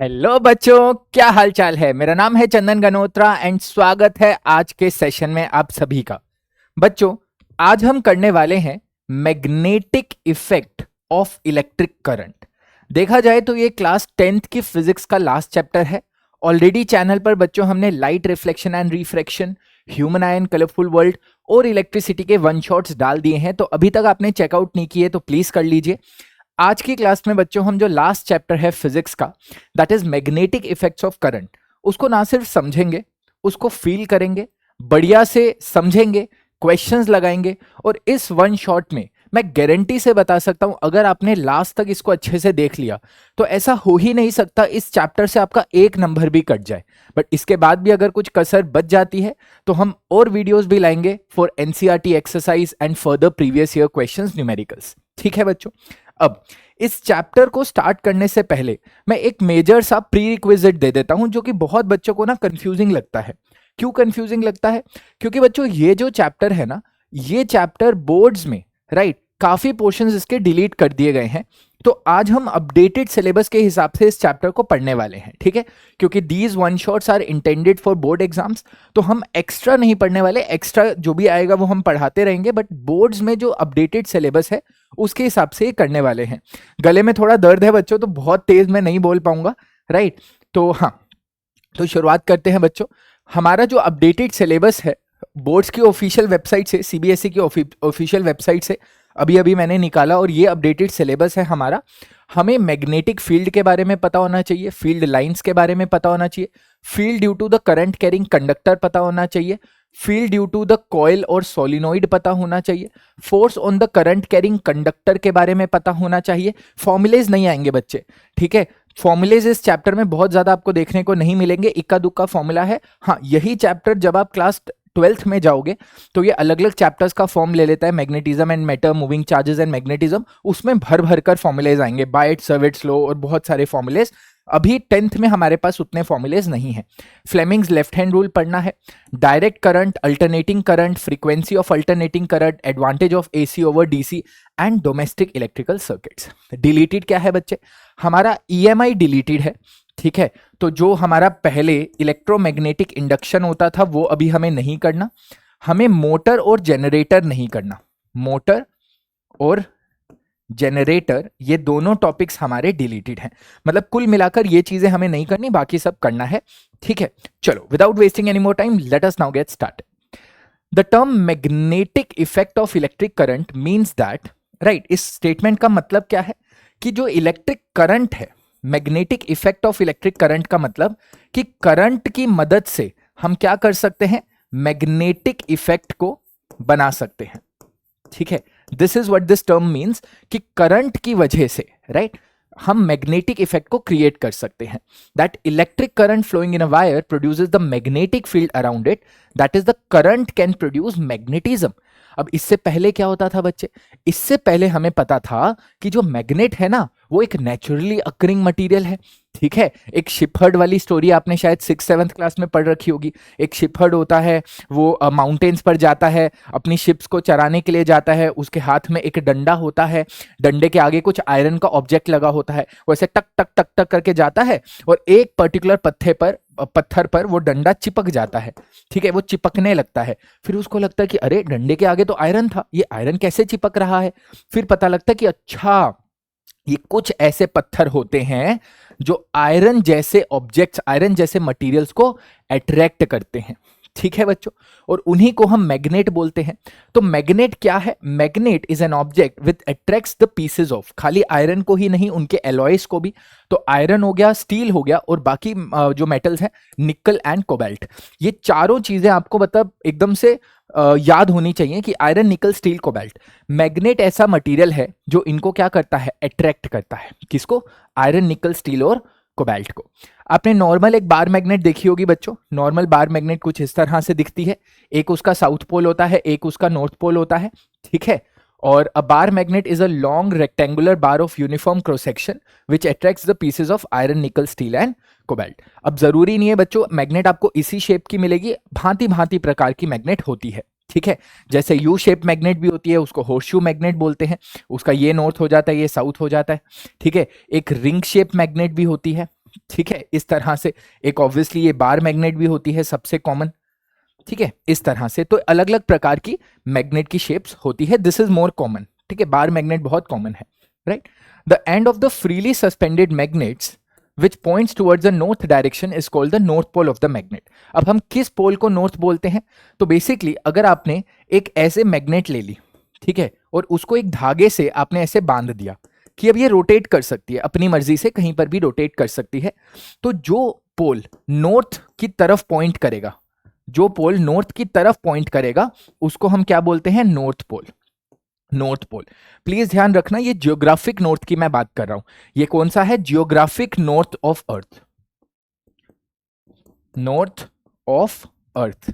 Hello बच्चों, क्या हाल चाल है। मेरा नाम है चंदन गनोत्रा एंड स्वागत है आज के सेशन में आप सभी का। बच्चों, आज हम करने वाले हैं magnetic effect of electric current. देखा जाए तो ये क्लास 10th की फिजिक्स का लास्ट चैप्टर है। ऑलरेडी चैनल पर बच्चों हमने light reflection and refraction, human ion, colourful world और इलेक्ट्रिसिटी के वन शॉट्स डाल दिए हैं। तो अभी तक आपने चेकआउट नहीं किए तो प्लीज कर लीजिए। आज की क्लास में बच्चों हम जो लास्ट चैप्टर है फिजिक्स का, that is magnetic effects of current, उसको ना सिर्फ समझेंगे, उसको फील करेंगे, बढ़िया से समझेंगे, क्वेश्चंस लगाएंगे। और इस वन शॉट में मैं गारंटी से बता सकता हूं, अगर आपने लास्ट तक इसको अच्छे से देख लिया तो ऐसा हो ही नहीं सकता इस चैप्टर से आपका एक नंबर भी कट जाए। बट इसके बाद भी अगर कुछ कसर बच जाती है तो हम और वीडियोस भी लाएंगे for NCERT exercise and further previous year questions numericals. ठीक है बच्चों, अब इस चैप्टर को स्टार्ट करने से पहले मैं एक मेजर सा प्री रिक्विजिट दे देता हूं, जो कि बहुत बच्चों को ना कंफ्यूजिंग लगता है। क्यों कंफ्यूजिंग लगता है? क्योंकि बच्चों ये जो चैप्टर है ना, ये चैप्टर बोर्ड्स में राइट काफी पोर्शंस इसके डिलीट कर दिए गए हैं। तो आज हम अपडेटेड सिलेबस के हिसाब से इस चैप्टर को पढ़ने वाले हैं, ठीक है। क्योंकि these one shots are intended for board exams, तो हम एक्स्ट्रा नहीं पढ़ने वाले। एक्स्ट्रा जो भी आएगा वो हम पढ़ाते रहेंगे, बट बोर्ड्स में जो अपडेटेड सिलेबस है उसके हिसाब से करने वाले हैं। गले में थोड़ा दर्द है बच्चों, तो बहुत तेज मैं नहीं बोल पाऊंगा, राइट। तो हाँ, तो शुरुआत करते हैं बच्चों। हमारा जो अपडेटेड सिलेबस है बोर्ड्स की ऑफिशियल वेबसाइट से, सीबीएसई की ऑफिशियल वेबसाइट से अभी अभी मैंने निकाला, और ये अपडेटेड सिलेबस है हमारा। हमें मैग्नेटिक फील्ड के बारे में पता होना चाहिए, फील्ड लाइंस के बारे में पता होना चाहिए, field due to the current carrying conductor पता होना चाहिए, field due to the coil और सोलिनॉइड पता होना चाहिए, force on the current carrying conductor के बारे में पता होना चाहिए। फॉर्मुलेज नहीं आएंगे बच्चे, ठीक है। फॉर्मुलेज इस चैप्टर में बहुत ज्यादा आपको देखने को नहीं मिलेंगे, इक्का दुक्का फॉर्मूला है। हाँ, यही चैप्टर जब आप क्लास 12th में जाओगे तो ये अलग अलग चैप्टर्स का फॉर्म ले लेता है, magnetism and matter, moving charges and magnetism. उसमें भर भर कर फॉर्मुलेज आएंगे, बायट, सर्विट्स लॉ और बहुत सारे फॉर्मुलेज। अभी 10th में हमारे पास उतने फॉर्मुलेज नहीं है। फ्लेमिंग्स लेफ्ट हैंड रूल पढ़ना है, direct current, alternating current, frequency of alternating current, advantage of AC over DC and domestic electrical circuits. Deleted क्या है बच्चे? हमारा ईएमआई डिलीटेड है, ठीक है। तो जो हमारा पहले इलेक्ट्रोमैग्नेटिक इंडक्शन होता था वो अभी हमें नहीं करना। हमें मोटर और जनरेटर नहीं करना। मोटर और जनरेटर ये दोनों टॉपिक्स हमारे डिलीटेड हैं। मतलब कुल मिलाकर ये चीजें हमें नहीं करनी, बाकी सब करना है, ठीक है। चलो, without wasting any more time, let us now get start. The term magnetic effect of electric current means that, right, इस स्टेटमेंट का मतलब क्या है कि जो इलेक्ट्रिक करंट है, magnetic effect of electric current का मतलब कि करंट की मदद से हम क्या कर सकते हैं, मैग्नेटिक इफेक्ट को बना सकते हैं, ठीक है। This is what this term means कि करंट की वजह से, राइट, हम मैग्नेटिक इफेक्ट को क्रिएट कर सकते हैं। That electric current flowing in a wire produces the magnetic field around it, that is the current can produce magnetism. अब इससे पहले क्या होता था बच्चे? इससे पहले हमें पता था कि जो मैग्नेट है ना वो एक नेचुरली अकरिंग मटेरियल है, ठीक है। एक शिपहर्ड वाली स्टोरी आपने शायद 6th-7th क्लास में पढ़ रखी होगी। एक शिपहर्ड होता है, वो माउंटेन्स पर जाता है, अपनी शिप्स को चराने के लिए जाता है, उसके हाथ में एक डंडा होता है, डंडे के आगे कुछ आयरन का ऑब्जेक्ट लगा होता है, वैसे टक टक टक टक करके जाता है और एक पर्टिकुलर पत्थर पर वो डंडा चिपक जाता है, ठीक है। वो चिपकने लगता है, फिर उसको लगता है कि अरे डंडे के आगे तो आयरन था, ये आयरन कैसे चिपक रहा है। फिर पता लगता है कि अच्छा, ये कुछ ऐसे पत्थर होते हैं जो आयरन जैसे ऑब्जेक्ट्स, आयरन जैसे मटेरियल्स को अट्रैक्ट करते हैं, ठीक है बच्चों। और उन्हीं को हम मैग्नेट बोलते हैं। तो मैग्नेट क्या है? Magnet is an object with attracts the pieces of, खाली आयरन को ही नहीं, उनके एलॉयज को भी। तो आयरन हो गया, स्टील हो गया, और बाकी जो मेटल्स हैं, निकल एंड कोबाल्ट। ये चारों चीजें आपको मतलब एकदम से याद होनी चाहिए कि iron, nickel, steel, cobalt. Magnet ऐसा मटेरियल है जो इनको क्या करता है, अट्रैक्ट करता है। किसको? आयरन, निकल, स्टील और कोबाल्ट को। आपने नॉर्मल एक बार मैग्नेट देखी होगी बच्चों। नॉर्मल बार मैग्नेट कुछ इस तरह से दिखती है, एक उसका साउथ पोल होता है, एक उसका नॉर्थ पोल होता है, ठीक है। और a bar magnet is a long rectangular bar of uniform cross section which attracts the pieces of iron, nickel, steel and cobalt. अब जरूरी नहीं है बच्चों मैग्नेट आपको इसी शेप की मिलेगी, भांति भांति प्रकार की मैग्नेट होती है, ठीक है। जैसे यू शेप मैग्नेट भी होती है, उसको होर्सशू मैग्नेट बोलते हैं, उसका ये नॉर्थ हो जाता है, ये साउथ हो जाता है, ठीक है। एक रिंग शेप मैग्नेट भी होती है, ठीक है, इस तरह से। एक ऑब्वियसली ये बार मैग्नेट भी होती है सबसे कॉमन, ठीक है, इस तरह से। तो अलग अलग प्रकार की मैग्नेट की शेप्स होती है, दिस इज मोर कॉमन, ठीक है, बार मैग्नेट बहुत कॉमन है, right. The end of the freely suspended magnets which points towards the north direction is called the north pole of the magnet। अब हम किस पोल को नॉर्थ बोलते हैं? तो बेसिकली अगर आपने एक ऐसे मैग्नेट ले ली, ठीक है, और उसको एक धागे से आपने ऐसे बांध दिया कि अब ये रोटेट कर सकती है, अपनी मर्जी से कहीं पर भी रोटेट कर सकती है, तो जो पोल नॉर्थ की तरफ पॉइंट करेगा, जो पोल नॉर्थ की तरफ पॉइंट करेगा, उसको हम क्या बोलते हैं? North pole. North pole, please ध्यान रखना, ये जियोग्राफिक नॉर्थ की मैं बात कर रहा हूं। ये कौन सा है? Geographic north of earth, north of अर्थ,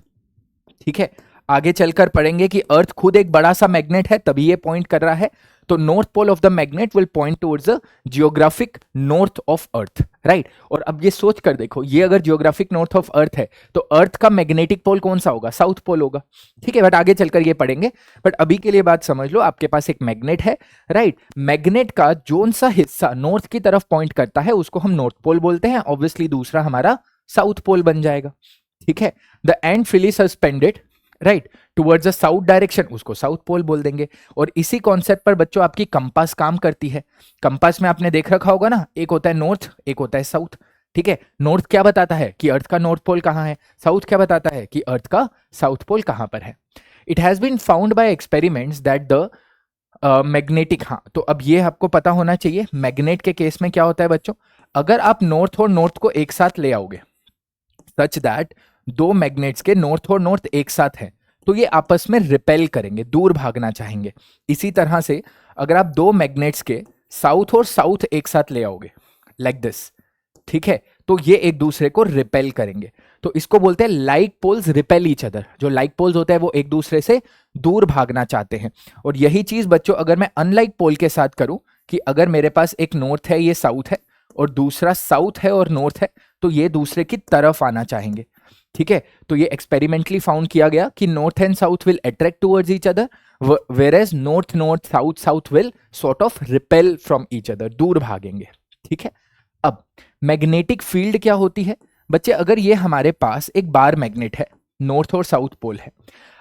ठीक है। आगे चलकर पढ़ेंगे कि अर्थ खुद एक बड़ा सा मैग्नेट है, तभी ये पॉइंट कर रहा है। तो north pole of the magnet will point towards the geographic north of earth, right. और अब ये सोच कर देखो, ये अगर जियोग्राफिक नॉर्थ ऑफ अर्थ है तो अर्थ का मैग्नेटिक पोल कौन सा होगा? साउथ पोल होगा, ठीक है। बट आगे चलकर ये पढ़ेंगे, बट अभी के लिए बात समझ लो, आपके पास एक मैग्नेट है, राइट। मैग्नेट का जोन सा हिस्सा नॉर्थ की तरफ पॉइंट करता है उसको हम नॉर्थ पोल बोलते हैं, ऑब्वियसली दूसरा हमारा साउथ पोल बन जाएगा, ठीक है। The end freely suspended, right, towards the south direction, उसको साउथ पोल बोल देंगे। और इसी कॉन्सेप्ट पर बच्चों आपकी कंपास काम करती है। कंपास में आपने देख रखा होगा ना, एक होता है नॉर्थ, एक होता है साउथ, ठीक है। नॉर्थ क्या बताता है कि अर्थ का नॉर्थ पोल कहाँ है, साउथ क्या बताता है कि अर्थ का साउथ पोल कहाँ पर है। It has been found by experiments that the magnetic, हाँ, तो अब ये आपको पता होना चाहिए, मैग्नेट के केस में क्या होता है बच्चों, अगर आप नॉर्थ और नॉर्थ को एक साथ ले आओगे, सच दैट दो मैग्नेट्स के नॉर्थ और नॉर्थ एक साथ हैं, तो ये आपस में रिपेल करेंगे, दूर भागना चाहेंगे। इसी तरह से अगर आप दो मैग्नेट्स के साउथ और साउथ एक साथ ले आओगे, लाइक दिस, ठीक है, तो ये एक दूसरे को रिपेल करेंगे। तो इसको बोलते हैं like poles repel each other. जो लाइक पोल्स होते हैं वो एक दूसरे से दूर भागना चाहते हैं। और यही चीज बच्चों अगर मैं अनलाइक पोल के साथ करूं, कि अगर मेरे पास एक नॉर्थ है, ये साउथ है, और दूसरा साउथ है और नॉर्थ है, तो ये दूसरे की तरफ आना चाहेंगे, ठीक है। तो ये एक्सपेरिमेंटली फाउंड किया गया कि north and south will attract towards each other, whereas north north south south will sort of repel from each other, दूर भागेंगे, ठीक है। अब मैग्नेटिक फील्ड क्या होती है बच्चे? अगर ये हमारे पास एक बार मैग्नेट है, नॉर्थ और साउथ पोल है।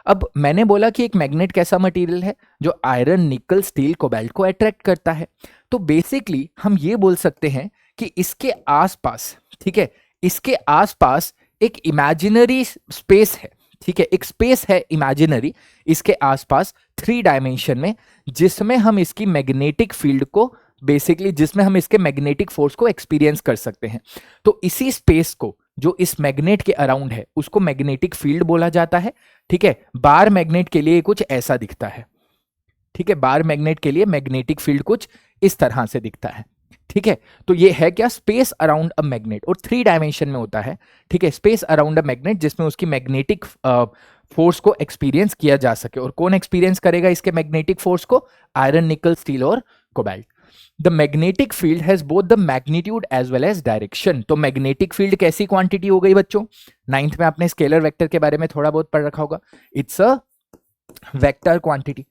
अब मैंने बोला कि एक मैग्नेट कैसा मटेरियल है जो आयरन, निकल, स्टील, कोबाल्ट को अट्रैक्ट करता है। तो बेसिकली हम ये बोल सकते हैं कि इसके आसपास, ठीक है, इसके आसपास एक इमेजिनरी स्पेस है, ठीक है, एक स्पेस है इमेजिनरी इसके आसपास 3 डायमेंशन में, जिसमें हम इसकी मैग्नेटिक फील्ड को बेसिकली, जिसमें हम इसके मैग्नेटिक फोर्स को एक्सपीरियंस कर सकते हैं। तो इसी स्पेस को जो इस मैग्नेट के अराउंड है उसको मैग्नेटिक फील्ड बोला जाता है, ठीक है। बार मैग्नेट के लिए कुछ ऐसा दिखता है, ठीक है, बार मैग्नेट के लिए मैग्नेटिक फील्ड कुछ इस तरह से दिखता है, ठीक है। तो ये है क्या? स्पेस अराउंड अ मैग्नेट, और 3 डायमेंशन में होता है, ठीक है, स्पेस अराउंड अ मैग्नेट, जिसमें उसकी मैग्नेटिक फोर्स को एक्सपीरियंस किया जा सके। और कौन एक्सपीरियंस करेगा इसके मैग्नेटिक फोर्स को? आयरन, निकल, स्टील और cobalt. The magnetic field has both the magnitude as well as direction. तो मैग्नेटिक फील्ड कैसी क्वांटिटी हो गई बच्चों? 9th में आपने स्केलर वेक्टर के बारे में थोड़ा बहुत पढ़ रखा होगा, इट्स अ वेक्टर क्वांटिटी,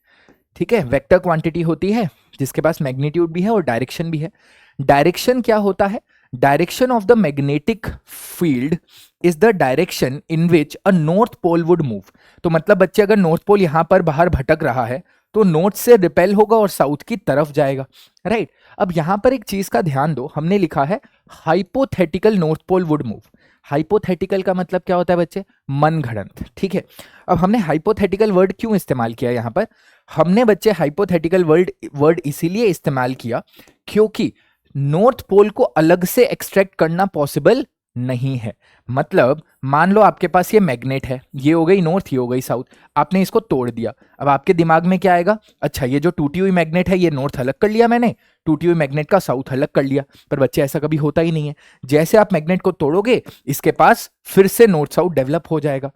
ठीक है। वेक्टर क्वांटिटी होती है जिसके पास मैग्नीट्यूड भी है और डायरेक्शन भी है। डायरेक्शन क्या होता है? Direction of the magnetic field is the direction in which a north pole would move. तो मतलब बच्चे, अगर नॉर्थ पोल यहां पर बाहर भटक रहा है तो नॉर्थ से रिपेल होगा और साउथ की तरफ जाएगा, राइट। अब यहां पर एक चीज का ध्यान दो, हमने लिखा है hypothetical north pole would move. Hypothetical का मतलब क्या होता है बच्चे? मनगढ़ंत, ठीक है। अब हमने हाइपोथेटिकल वर्ड क्यों इस्तेमाल किया यहां पर? हमने बच्चे हाइपोथेटिकल वर्ड इसीलिए इस्तेमाल किया क्योंकि नॉर्थ पोल को अलग से एक्सट्रैक्ट करना पॉसिबल नहीं है। मतलब मान लो आपके पास ये मैग्नेट है, ये हो गई नॉर्थ, ये हो गई साउथ, आपने इसको तोड़ दिया। अब आपके दिमाग में क्या आएगा? अच्छा, ये जो टूटी हुई मैग्नेट है, ये नॉर्थ अलग कर लिया मैंने, टूटी हुई मैग्नेट का साउथ अलग कर लिया। पर बच्चे ऐसा कभी होता ही नहीं है। जैसे आप मैग्नेट को तोड़ोगे, इसके पास फिर से नॉर्थ साउथ डेवलप हो जाएगा।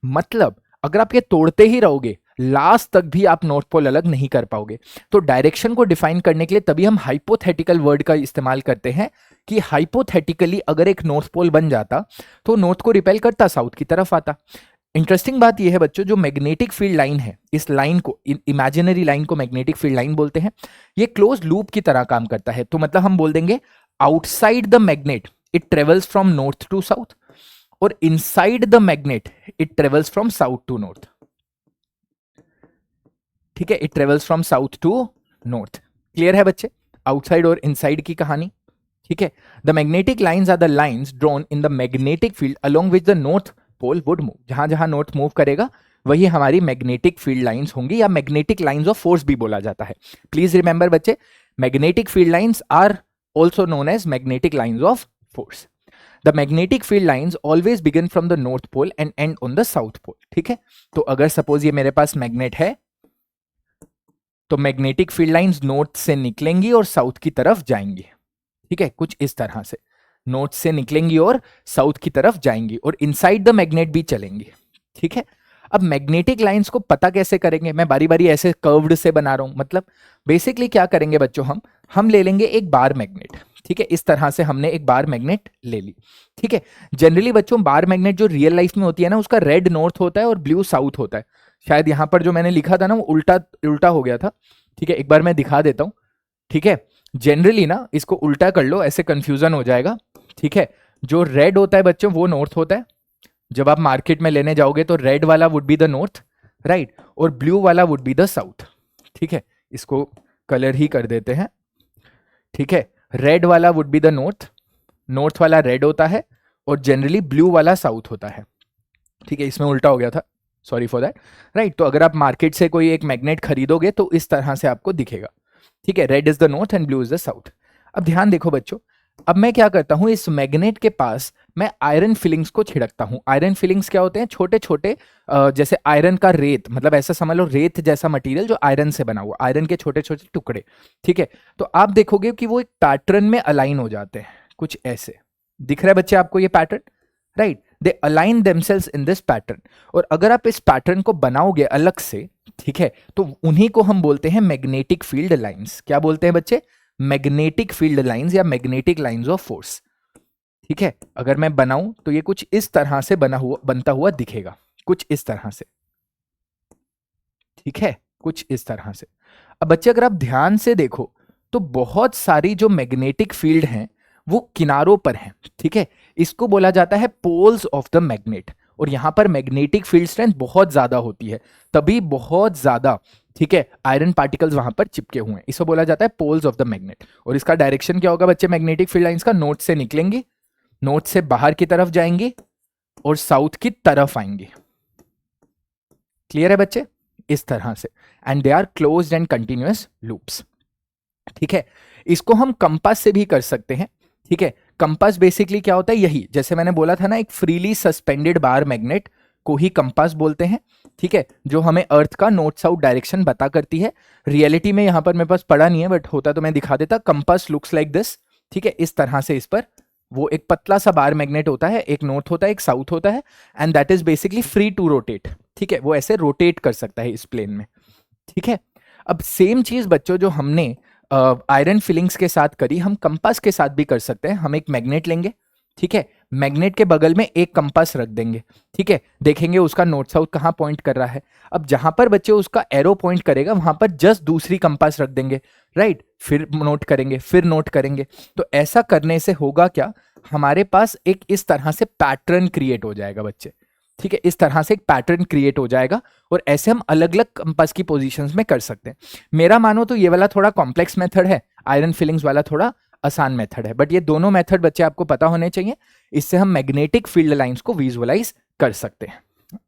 मतलब अगर आप ये तोड़ते ही रहोगे, लास्ट तक भी आप नॉर्थ पोल अलग नहीं कर पाओगे। तो डायरेक्शन को डिफाइन करने के लिए तभी हम हाइपोथेटिकल वर्ड का इस्तेमाल करते हैं कि हाइपोथेटिकली अगर एक नॉर्थ पोल बन जाता तो नॉर्थ को रिपेल करता, साउथ की तरफ आता। इंटरेस्टिंग बात यह है बच्चों, जो मैग्नेटिक फील्ड लाइन है, इस लाइन को, इमेजिनरी लाइन को मैग्नेटिक फील्ड लाइन बोलते हैं। ये क्लोज लूप की तरह काम करता है। तो मतलब हम बोल देंगे outside the magnet it travels from north to south, और inside the magnet it travels from south to north. ठीक है, it travels from south to north. Clear है बच्चे, आउटसाइड और इनसाइड की कहानी। ठीक है, the magnetic lines are the lines drawn in the magnetic field along which the north pole would move. जहां जहां नॉर्थ मूव करेगा वही हमारी मैग्नेटिक फील्ड लाइंस होंगी, या मैग्नेटिक लाइंस ऑफ फोर्स भी बोला जाता है। प्लीज रिमेंबर बच्चे, magnetic field lines are also known as magnetic lines of force. The magnetic field lines always begin from the north pole and end on the south pole. ठीक है, तो अगर suppose ये मेरे पास मैग्नेट है तो magnetic field lines north से निकलेंगी और साउथ की तरफ जाएंगी। ठीक है, कुछ इस तरह से नॉर्थ से निकलेंगी और साउथ की तरफ जाएंगी, और इनसाइड द मैग्नेट भी चलेंगी। ठीक है, अब मैग्नेटिक लाइंस को पता कैसे करेंगे? मैं बारी बारी ऐसे कर्व्ड से बना रहा हूं। मतलब बेसिकली क्या करेंगे बच्चों, हम ले लेंगे एक बार मैग्नेट। ठीक है, इस तरह से हमने एक बार मैग्नेट ले ली। ठीक है, जनरली बच्चों बार मैग्नेट जो रियल लाइफ में होती है ना, उसका रेड नॉर्थ होता है और ब्लू साउथ होता है। शायद यहां पर जो मैंने लिखा था ना वो उल्टा उल्टा हो गया था। ठीक है, एक बार मैं दिखा देता हूं। ठीक है, जनरली ना इसको उल्टा कर लो, ऐसे कंफ्यूजन हो जाएगा। ठीक है, जो रेड होता है बच्चों वो नॉर्थ होता है। जब आप मार्केट में लेने जाओगे तो रेड वाला would be the north, right, और ब्लू वाला वुड बी द साउथ। ठीक है, इसको कलर ही कर देते हैं। ठीक है, रेड वाला would be the north, north वाला रेड होता है, और जनरली ब्लू वाला साउथ होता है। ठीक है, इसमें उल्टा हो गया था, सॉरी फॉर दैट, राइट। तो अगर आप मार्केट से कोई एक मैग्नेट खरीदोगे तो इस तरह से आपको दिखेगा। ठीक है, red is the north and blue is the south. अब ध्यान देखो बच्चों, अब मैं क्या करता हूं, इस मैग्नेट के पास मैं आयरन फिलिंग्स को छिड़कता हूं। आयरन फिलिंग्स क्या होते हैं? छोटे छोटे जैसे आयरन का रेत, मतलब ऐसा समझ लो रेत जैसा मटेरियल जो आयरन से बना हुआ, आयरन के छोटे छोटे टुकड़े। ठीक है, तो आप देखोगे कि वो एक पैटर्न में अलाइन हो जाते हैं, कुछ ऐसे दिख रहा है बच्चे आपको ये pattern, right? They align themselves in this pattern. और अगर आप इस पैटर्न को बनाओगे अलग से, ठीक है, तो उन्हीं को हम बोलते हैं मैग्नेटिक फील्ड लाइंस। क्या बोलते हैं बच्चे? मैग्नेटिक फील्ड लाइंस या मैग्नेटिक लाइंस ऑफ फोर्स। ठीक है, अगर मैं बनाऊं तो ये कुछ इस तरह से बनता हुआ दिखेगा, कुछ इस तरह से। ठीक है, कुछ इस तरह से। अब बच्चे अगर आप ध्यान से देखो तो बहुत सारी जो मैग्नेटिक फील्ड हैं वो किनारों पर हैं। ठीक है, इसको बोला जाता है पोल्स ऑफ द मैग्नेट। और यहां पर मैग्नेटिक फील्ड स्ट्रेंथ बहुत ज्यादा होती है, तभी बहुत ज्यादा, ठीक है, आयरन पार्टिकल्स वहां पर चिपके हुए हैं। इसको बोला जाता है पोल्स ऑफ द मैग्नेट। और इसका डायरेक्शन क्या होगा बच्चे मैग्नेटिक फील्ड लाइंस का? नॉर्थ से निकलेंगी, नॉर्थ से बाहर की तरफ जाएंगी और साउथ की तरफ आएंगी। क्लियर है बच्चे? इस तरह से। And they are closed and continuous loops. ठीक है, इसको हम कंपास से भी कर सकते हैं। ठीक है, कंपास बेसिकली क्या होता है? यही जैसे मैंने बोला था ना, एक फ्रीली सस्पेंडेड बार मैग्नेट को ही कंपास बोलते हैं। ठीक है, जो हमें अर्थ का नॉर्थ साउथ डायरेक्शन बता करती है। रियलिटी में यहां पर मेरे पास पड़ा नहीं है, बट होता तो मैं दिखा देता। Compass looks like this. ठीक है, इस तरह से इस पर वो एक पतला सा बार मैग्नेट होता है, एक नॉर्थ होता है एक साउथ होता है, and that is basically free to rotate. ठीक है, वो ऐसे रोटेट कर सकता है इस प्लेन में। ठीक है, अब सेम चीज बच्चों जो हमने आयरन फिलिंग्स के साथ करी, हम कंपास के साथ भी कर सकते हैं। हम एक मैग्नेट लेंगे, ठीक है, मैग्नेट के बगल में एक कंपास रख देंगे। ठीक है, देखेंगे उसका नॉर्थ साउथ कहां पॉइंट कर रहा है। अब जहां पर बच्चे उसका एरो पॉइंट करेगा वहां पर जस्ट दूसरी कंपास रख देंगे, राइट? फिर नोट करेंगे, फिर नोट करेंगे। तो ऐसा करने से होगा क्या, हमारे पास एक इस तरह से पैटर्न क्रिएट हो जाएगा बच्चे। ठीक है, इस तरह से एक पैटर्न क्रिएट हो जाएगा, और ऐसे हम अलग अलग कंपास की पोजीशंस में कर सकते हैं। मेरा मानो तो ये वाला थोड़ा कॉम्प्लेक्स मेथड है, आयरन फिलिंग्स वाला थोड़ा आसान मेथड है, बट ये दोनों मेथड बच्चे आपको पता होने चाहिए। इससे हम मैग्नेटिक फील्ड लाइंस को विजुअलाइज कर सकते हैं।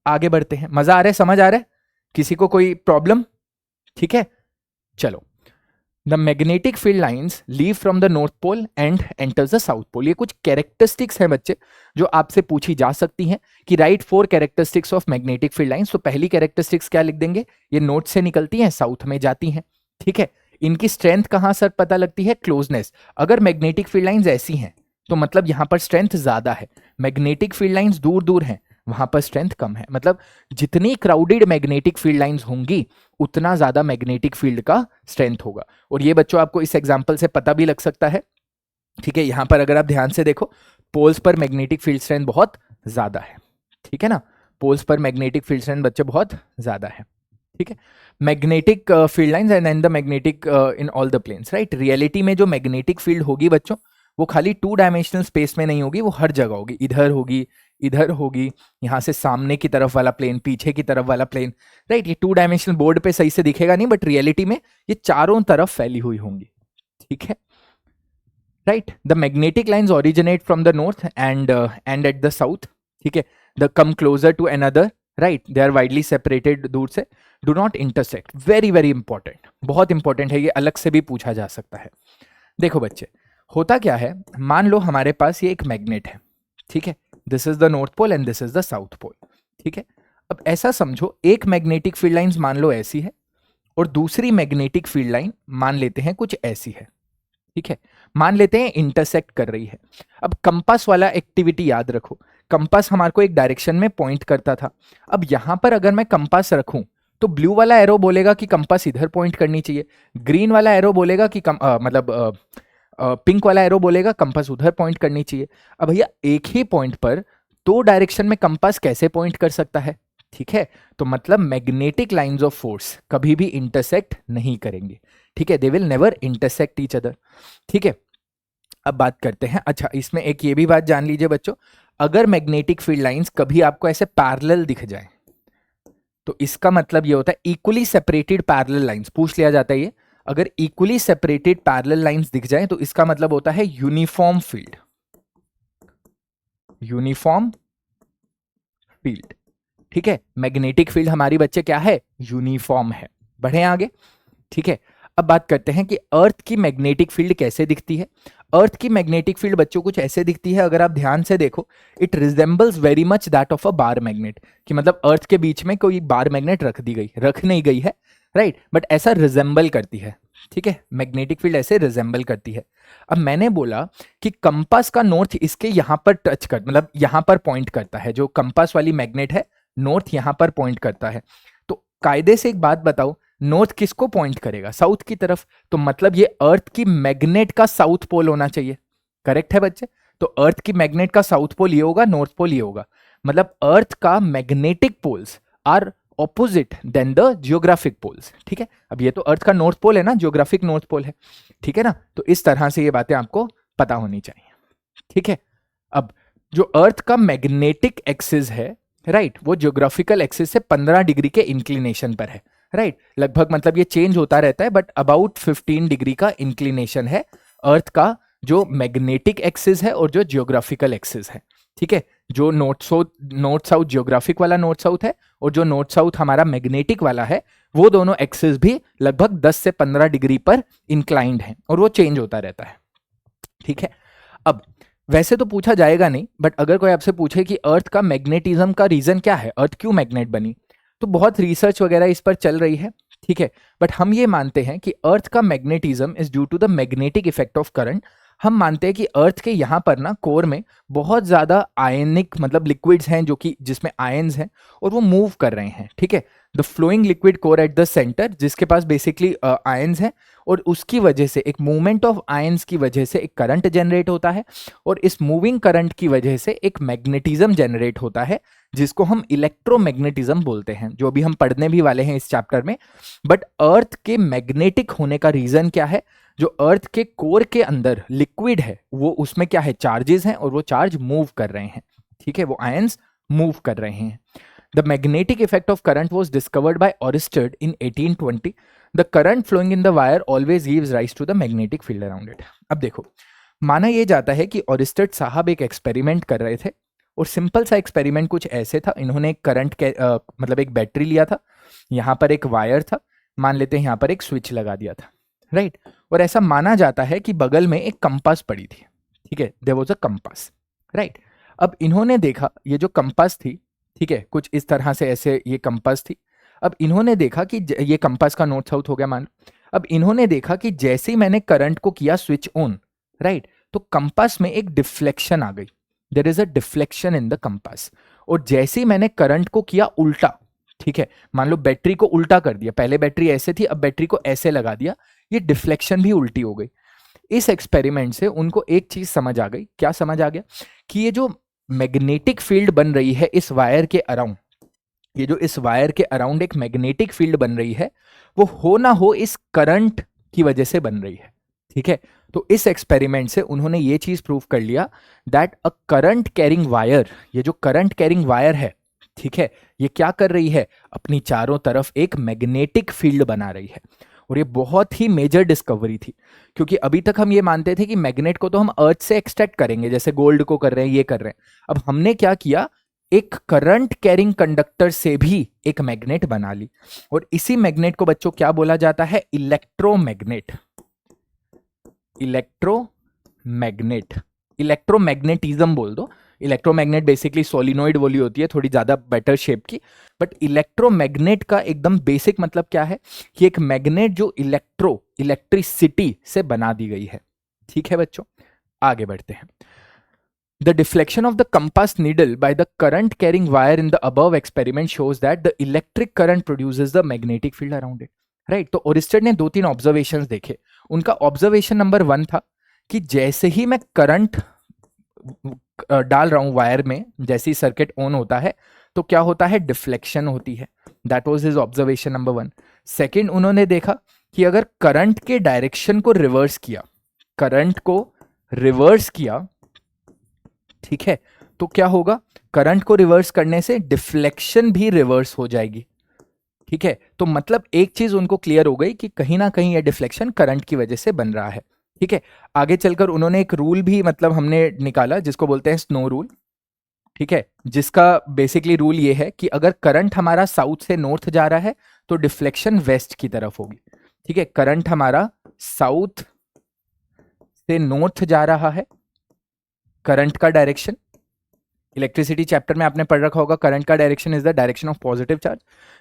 आगे बढ़ते हैं। मजा आ रहा है? समझ आ रहा है? किसी को कोई प्रॉब्लम? ठीक है, चलो। The magnetic field lines leave from the north pole and enters the south pole. ये कुछ कैरेक्टरिस्टिक्स हैं बच्चे जो आपसे पूछी जा सकती हैं कि right 4 characteristics of magnetic field lines. तो पहली कैरेक्टरिस्टिक्स क्या लिख देंगे? ये नॉर्थ से निकलती हैं, साउथ में जाती हैं। ठीक है, इनकी स्ट्रेंथ कहां सर पता लगती है? क्लोजनेस। अगर मैग्नेटिक फील्ड लाइंस ऐसी हैं तो मतलब यहां पर स्ट्रेंथ ज्यादा है। मैग्नेटिक फील्ड लाइंस दूर दूर हैं, वहां पर स्ट्रेंथ कम है। मतलब जितनी क्राउडेड मैग्नेटिक फील्ड लाइंस होंगी उतना ज्यादा मैग्नेटिक फील्ड का स्ट्रेंथ होगा। और ये बच्चों आपको इस एग्जांपल से पता भी लग सकता है। ठीक है, यहां पर अगर आप ध्यान से देखो, पोल्स पर मैग्नेटिक फील्ड स्ट्रेंथ बहुत ज्यादा है। ठीक है ना, पोल्स पर मैग्नेटिक फील्ड स्ट्रेंथ बच्चे बहुत ज्यादा है। ठीक है, magnetic field lines and the magnetic in all the planes, right? Reality में जो मैग्नेटिक फील्ड होगी बच्चों वो खाली 2 डायमेंशनल स्पेस में नहीं होगी, वो हर जगह होगी, इधर होगी, यहाँ से सामने की तरफ वाला प्लेन, पीछे की तरफ वाला प्लेन, राइट। ये 2 डायमेंशनल बोर्ड पे सही से दिखेगा नहीं, बट रियलिटी में ये चारों तरफ फैली हुई होंगी, ठीक है, right. The magnetic lines originate from the north and at the south, ठीक है, the come closer to another, right, they are widely separated, दूर से, do not intersect. Very very important, बहुत इंपॉर्टेंट है, ये अलग से भी पूछा जा सकता है। देखो बच्चे, होता क्या है, मान लो हमारे पास ये एक मैग्नेट है, ठीक है, this is the north pole and this is the south pole, ठीक है। अब ऐसा समझो, एक मैग्नेटिक फील्ड लाइंस मान लो ऐसी है और दूसरी मैग्नेटिक फील्ड लाइन मान लेते हैं कुछ ऐसी है, ठीक है, मान लेते हैं इंटरसेक्ट कर रही है। अब कंपास वाला एक्टिविटी याद रखो, कंपास हमारे को एक डायरेक्शन में पॉइंट करता था। अब यहां पर अगर मैं कंपास रखूं तो ब्लू वाला एरो बोलेगा कि कंपास इधर पॉइंट करनी चाहिए, ग्रीन वाला एरो बोलेगा कि पिंक वाला एरो बोलेगा कंपास उधर पॉइंट करनी चाहिए। अब भैया एक ही पॉइंट पर 2 डायरेक्शन में कंपास कैसे पॉइंट कर सकता है, ठीक है, तो मतलब मैग्नेटिक लाइंस ऑफ फोर्स कभी भी इंटरसेक्ट नहीं करेंगे, ठीक है, they will never intersect each other, ठीक है। अब बात करते हैं, अच्छा इसमें एक ये भी बात जान लीजिए बच्चों, अगर मैग्नेटिक फील्ड लाइंस कभी आपको ऐसे पैरेलल दिख जाए तो इसका मतलब ये होता है इक्वली सेपरेटेड पैरेलल लाइंस, पूछ लिया जाता है ये, अगर इक्वली सेपरेटेड पैरेलल लाइंस दिख जाए तो इसका मतलब होता है यूनिफॉर्म फील्ड, यूनिफॉर्म फील्ड, ठीक है। मैग्नेटिक फील्ड हमारी बच्चे क्या है, यूनिफॉर्म है। बढ़े आगे, ठीक है। अब बात करते हैं कि अर्थ की मैग्नेटिक फील्ड कैसे दिखती है। अर्थ की मैग्नेटिक फील्ड बच्चों कुछ ऐसे दिखती है, अगर आप ध्यान से देखो, it resembles very much that of a bar magnet, कि मतलब अर्थ के बीच में कोई बार मैग्नेट रख नहीं गई है, राइट, बट ऐसा रिजेंबल करती है, ठीक है, मैग्नेटिक फील्ड ऐसे रिजेंबल करती है। अब मैंने बोला कि कंपास का नॉर्थ इसके यहां पर टच कर, मतलब यहां पर पॉइंट करता है, जो कंपास वाली मैग्नेट है नॉर्थ यहां पर पॉइंट करता है, तो कायदे से एक बात बताओ, नॉर्थ किसको पॉइंट करेगा, साउथ की तरफ, तो मतलब ये अर्थ की मैग्नेट का साउथ पोल होना चाहिए, करेक्ट है बच्चे। तो अर्थ की मैग्नेट का साउथ पोल ये होगा, नॉर्थ पोल ये होगा, मतलब अर्थ का magnetic poles are opposite then the geographic poles, ठीक है। अब ये तो अर्थ का नॉर्थ पोल है ना, जियोग्राफिक नॉर्थ पोल है, ठीक है ना, तो इस तरह से ये बातें आपको पता होनी चाहिए, ठीक है। अब जो अर्थ का मैग्नेटिक एक्सिस है, राइट, वो जियोग्राफिकल एक्सिस से 15 डिग्री के इंक्लिनेशन पर है, राइट, लगभग, मतलब ये चेंज होता रहता है, बट अबाउट 15 डिग्री का इंक्लिनेशन है अर्थ का जो मैग्नेटिक एक्सिस है और जो जियोग्राफिकल एक्सिस है, ठीक है। जो नॉर्थ साउथ जियोग्राफिक वाला नॉर्थ साउथ है और जो नॉर्थ साउथ हमारा मैग्नेटिक वाला है, वो दोनों एक्सिस भी लगभग 10 से 15 डिग्री पर इंक्लाइंड है और वो चेंज होता रहता है, ठीक है। अब वैसे तो पूछा जाएगा नहीं, बट अगर कोई आपसे पूछे कि अर्थ का मैग्नेटिज्म का रीजन क्या है, अर्थ क्यों मैग्नेट बनी, तो बहुत रिसर्च वगैरह इस पर चल रही है, ठीक है, बट हम ये मानते हैं कि अर्थ का magnetism is due to the magnetic effect of current. हम मानते हैं कि अर्थ के यहाँ पर ना कोर में बहुत ज्यादा आयनिक, मतलब लिक्विड्स हैं जो कि जिसमें आयन्स हैं और वो मूव कर रहे हैं, ठीक है। The flowing liquid core at the centre, जिसके पास बेसिकली आयन्स हैं, और उसकी वजह से, एक मूवमेंट ऑफ आयन्स की वजह से एक करंट जनरेट होता है, और इस मूविंग करंट की वजह से एक मैग्नेटिज्म जनरेट होता है, जिसको हम इलेक्ट्रोमैग्नेटिज्म बोलते हैं, जो अभी हम पढ़ने भी वाले हैं इस चैप्टर में। बट अर्थ के मैग्नेटिक होने का रीजन क्या है, जो अर्थ के कोर के अंदर लिक्विड है, वो उसमें क्या है, चार्जेस हैं और वो चार्ज मूव कर रहे हैं, ठीक है, वो आयंस मूव कर रहे हैं। The magnetic effect of current was discovered by Oersted in 1820। The current flowing in the wire always gives rise to the magnetic field around it. अब देखो, माना यह जाता है कि ओरिस्टेड साहब एक एक्सपेरिमेंट कर रहे थे, और सिंपल सा एक्सपेरिमेंट कुछ ऐसे था, इन्होंने एक करंट के मतलब एक बैटरी लिया था, यहाँ पर एक वायर था, मान लेते हैं यहाँ पर एक स्विच लगा दिया था, राइट, और ऐसा माना जाता है कि बगल में एक कंपास पड़ी थी, ठीक है, there was a compass, right. अब इन्होंने देखा, ये जो कंपास थी, ठीक है, कुछ इस तरह से ऐसे ये कंपास थी। अब इन्होंने देखा कि ये कंपास का नॉर्थ साउथ हो गया मान लो। अब इन्होंने देखा कि जैसे ही मैंने करंट को किया स्विच ऑन, राइट, तो कंपास में एक डिफ्लेक्शन आ गई, there is a deflection in the compass. और जैसे ही मैंने करंट को किया उल्टा, ठीक है, मान लो बैटरी को उल्टा कर दिया, पहले बैटरी ऐसे थी, अब बैटरी को ऐसे लगा दिया, ये डिफ्लेक्शन भी उल्टी हो गई। इस एक्सपेरिमेंट से उनको एक चीज समझ आ गई, क्या समझ आ गया, कि ये जो मैग्नेटिक फील्ड बन रही है इस वायर के अराउंड, ये जो इस वायर के अराउंड एक मैग्नेटिक फील्ड बन रही है, वो हो ना हो इस करंट की वजह से बन रही है, ठीक है। तो इस एक्सपेरिमेंट से उन्होंने ये चीज प्रूव कर लिया that a current carrying wire, ये जो करंट कैरिंग वायर है, ठीक है, ये क्या कर रही है, अपनी चारों तरफ एक मैग्नेटिक फील्ड बना रही है। और ये बहुत ही मेजर डिस्कवरी थी, क्योंकि अभी तक हम ये मानते थे कि मैग्नेट को तो हम अर्थ से एक्सट्रैक्ट करेंगे, जैसे गोल्ड को कर रहे हैं, ये कर रहे हैं। अब हमने क्या किया, एक करंट कैरिंग कंडक्टर से भी एक मैग्नेट बना ली, और इसी मैग्नेट को बच्चों क्या बोला जाता है, इलेक्ट्रोमैग्नेट। इलेक्ट्रोमैग्नेट, इलेक्ट्रोमैग्नेटिज्म बोल दो। इलेक्ट्रोमैग्नेट बेसिकली सोलिनॉइड वाली होती है, थोड़ी ज्यादा बेटर शेप की, बट इलेक्ट्रोमैग्नेट का एकदम बेसिक मतलब क्या है कि एक मैग्नेट जो इलेक्ट्रिसिटी से बना दी गई है। ठीक है बच्चों, आगे बढ़ते हैं। The deflection of the compass needle by the current carrying wire in the above experiment shows that the electric current produces the magnetic field around it. Right? तो ओरिस्टेड ने 2-3 ऑब्जर्वेशंस देखे। उनका ऑब्जर्वेशन नंबर 1 था कि जैसे ही मैं करंट डाल रहा हूं वायर में, जैसे ही सर्किट ऑन होता है तो क्या होता है, डिफ्लेक्शन होती है। That was his observation number 1। Second, उन्होंने देखा कि अगर करंट के डायरेक्शन को रिवर्स किया, करंट को रिवर्स किया, ठीक है, तो क्या होगा, करंट को रिवर्स करने से डिफ्लेक्शन भी रिवर्स हो जाएगी। ठीक है, तो मतलब एक चीज उनको क्लियर हो गई कि कहीं ना कहीं यह डिफ्लेक्शन करंट की वजह से बन रहा है। ठीक है, आगे चलकर उन्होंने एक रूल भी मतलब हमने निकाला जिसको बोलते हैं स्नो रूल। ठीक है, जिसका बेसिकली रूल ये है कि अगर करंट हमारा साउथ से नॉर्थ जा रहा है तो डिफ्लेक्शन वेस्ट की तरफ होगी। ठीक है, करंट हमारा साउथ से नॉर्थ जा रहा है, करंट का डायरेक्शन, इलेक्ट्रिसिटी चैप्टर में आपने पढ़ रखा होगा, करंट का direction is the direction of positive charge.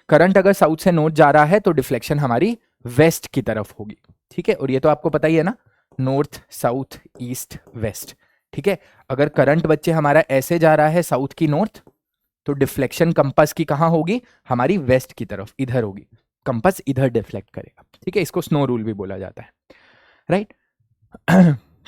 Current अगर साउथ से नॉर्थ जा रहा है तो डिफ्लेक्शन हमारी वेस्ट की तरफ होगी। ठीक है, और ये तो आपको पता ही है ना, नॉर्थ साउथ ईस्ट वेस्ट। ठीक है, अगर करंट बच्चे हमारा ऐसे जा रहा है साउथ की नॉर्थ, तो डिफ्लेक्शन कंपास की कहां होगी, हमारी वेस्ट की तरफ, इधर होगी, कंपास इधर डिफ्लेक्ट करेगा। ठीक है, इसको स्नो रूल भी बोला जाता है, right.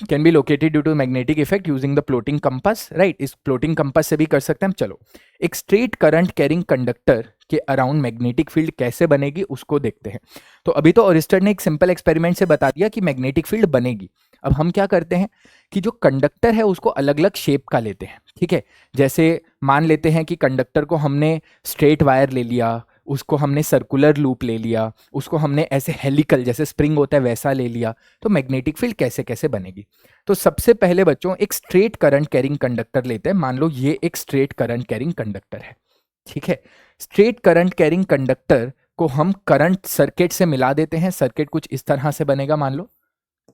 Can be located due to magnetic effect using the floating compass, right. इस फ्लोटिंग कंपास से भी कर सकते हैं हम। चलो, एक स्ट्रेट करंट कैरिंग कंडक्टर के अराउंड मैग्नेटिक फील्ड कैसे बनेगी उसको देखते हैं। तो अभी तो ओरिस्टर ने एक सिंपल एक्सपेरिमेंट से बता दिया कि मैग्नेटिक फील्ड बनेगी। अब हम क्या करते हैं कि जो कंडक्टर है उसको अलग अलग शेप का लेते हैं। ठीक है, जैसे मान लेते हैं कि कंडक्टर को हमने स्ट्रेट वायर ले लिया, उसको हमने सर्कुलर लूप ले लिया, उसको हमने ऐसे हेलिकल जैसे स्प्रिंग होता है वैसा ले लिया, तो मैग्नेटिक फील्ड कैसे कैसे बनेगी। तो सबसे पहले बच्चों एक स्ट्रेट करंट कैरिंग कंडक्टर लेते हैं। मान लो ये एक स्ट्रेट करंट कैरिंग कंडक्टर है। ठीक है, स्ट्रेट करंट कैरिंग कंडक्टर को हम करंट सर्किट से मिला देते हैं। सर्किट कुछ इस तरह से बनेगा, मान लो।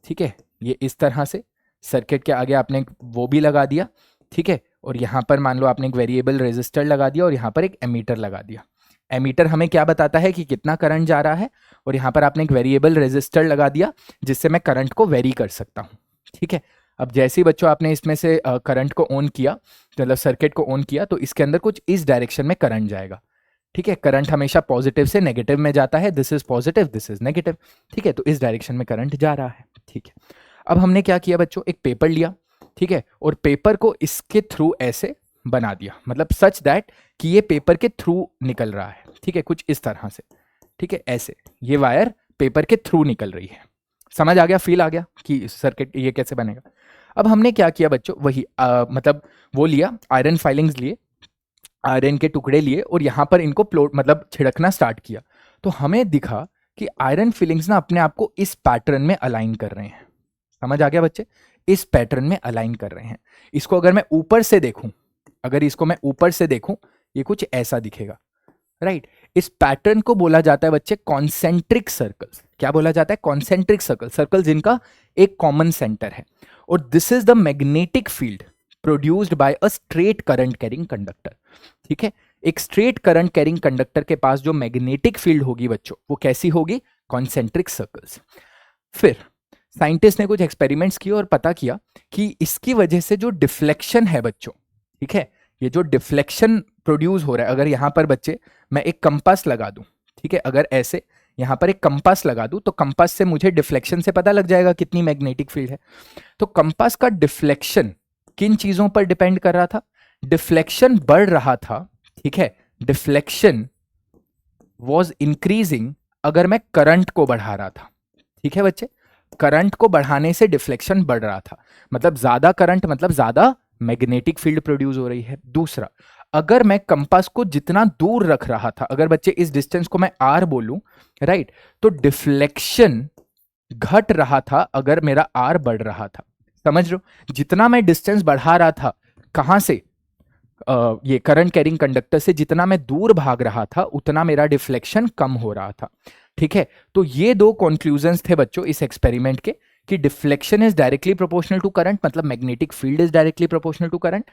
ठीक है, ये इस तरह से सर्किट के आगे आपने वो भी लगा दिया। ठीक है, और यहाँ पर मान लो आपने एक वेरिएबल रेजिस्टर लगा दिया और यहाँ पर एक एमीटर लगा दिया। एमीटर हमें क्या बताता है कि कितना करंट जा रहा है, और यहाँ पर आपने एक वेरिएबल रेजिस्टर लगा दिया जिससे मैं करंट को वेरी कर सकता हूँ। ठीक है, अब जैसे ही बच्चों आपने इसमें से करंट को ऑन किया, मतलब सर्किट को ऑन किया, तो इसके अंदर कुछ इस डायरेक्शन में करंट जाएगा। ठीक है, करंट हमेशा पॉजिटिव से नेगेटिव में जाता है, this is positive this is negative. ठीक है, तो इस डायरेक्शन में करंट जा रहा है। ठीक है, अब हमने क्या किया बच्चों, एक पेपर लिया। ठीक है, और पेपर को इसके थ्रू ऐसे बना दिया, मतलब सच दैट कि ये पेपर के थ्रू निकल रहा है। ठीक है, कुछ इस तरह से। ठीक है, ऐसे ये वायर पेपर के थ्रू निकल रही है। समझ आ गया, फील आ गया कि सर्किट ये कैसे बनेगा। अब हमने क्या किया बच्चों, वही मतलब वो लिया, आयरन फाइलिंग्स लिए, आयरन के टुकड़े लिए और यहाँ पर इनको प्लोट मतलब छिड़कना स्टार्ट किया। तो हमें दिखा कि आयरन फिलिंग्स ना अपने आप को इस पैटर्न में अलाइन कर रहे हैं। समझ आ गया बच्चे, इस पैटर्न में अलाइन कर रहे हैं। इसको अगर मैं ऊपर से देखूं, अगर इसको मैं ऊपर से देखूं, ये कुछ ऐसा दिखेगा, राइट। इस पैटर्न को बोला जाता है बच्चे कॉन्सेंट्रिक सर्कल्स। क्या बोला जाता है, कॉन्सेंट्रिक सर्कल, सर्कल जिनका एक कॉमन सेंटर है। और this is the magnetic field produced by a straight current carrying conductor. ठीक है, एक स्ट्रेट करंट कैरिंग कंडक्टर के पास जो मैग्नेटिक फील्ड होगी बच्चों, वो कैसी होगी, कॉन्सेंट्रिक सर्कल्स। फिर साइंटिस्ट ने कुछ एक्सपेरिमेंट्स किए और पता किया कि इसकी वजह से जो डिफ्लेक्शन है बच्चों, ठीक है, ये जो डिफ्लेक्शन प्रोड्यूस हो रहा है, अगर यहां पर बच्चे मैं एक कंपास लगा दूं, ठीक है, अगर ऐसे यहां पर एक कंपास लगा दूं, तो कंपास से मुझे डिफ्लेक्शन से पता लग जाएगा कितनी मैग्नेटिक फील्ड है। तो कंपास का डिफ्लेक्शन किन चीजों पर डिपेंड कर रहा था, डिफ्लेक्शन बढ़ रहा था। ठीक है, डिफ्लेक्शन वॉज इंक्रीजिंग अगर मैं करंट को बढ़ा रहा था। ठीक है बच्चे, करंट को बढ़ाने से डिफ्लेक्शन बढ़ रहा था, मतलब ज्यादा करंट मतलब ज्यादा मैग्नेटिक फील्ड प्रोड्यूस हो रही है। दूसरा, अगर मैं कंपास को जितना दूर रख रहा था, अगर बच्चे इस डिस्टेंस को मैं आर बोलूं, राइट, तो डिफ्लेक्शन घट रहा था अगर मेरा आर बढ़ रहा था। समझ रहे हो, जितना मैं डिस्टेंस बढ़ा रहा था, कहां से, ये करंट कैरिंग कंडक्टर से जितना मैं दूर भाग रहा था उतना मेरा डिफ्लेक्शन कम हो रहा था। ठीक है, तो ये दो कंक्लूजन्स थे बच्चों इस एक्सपेरिमेंट के, कि deflection is directly proportional to current, मतलब magnetic field is directly proportional to current.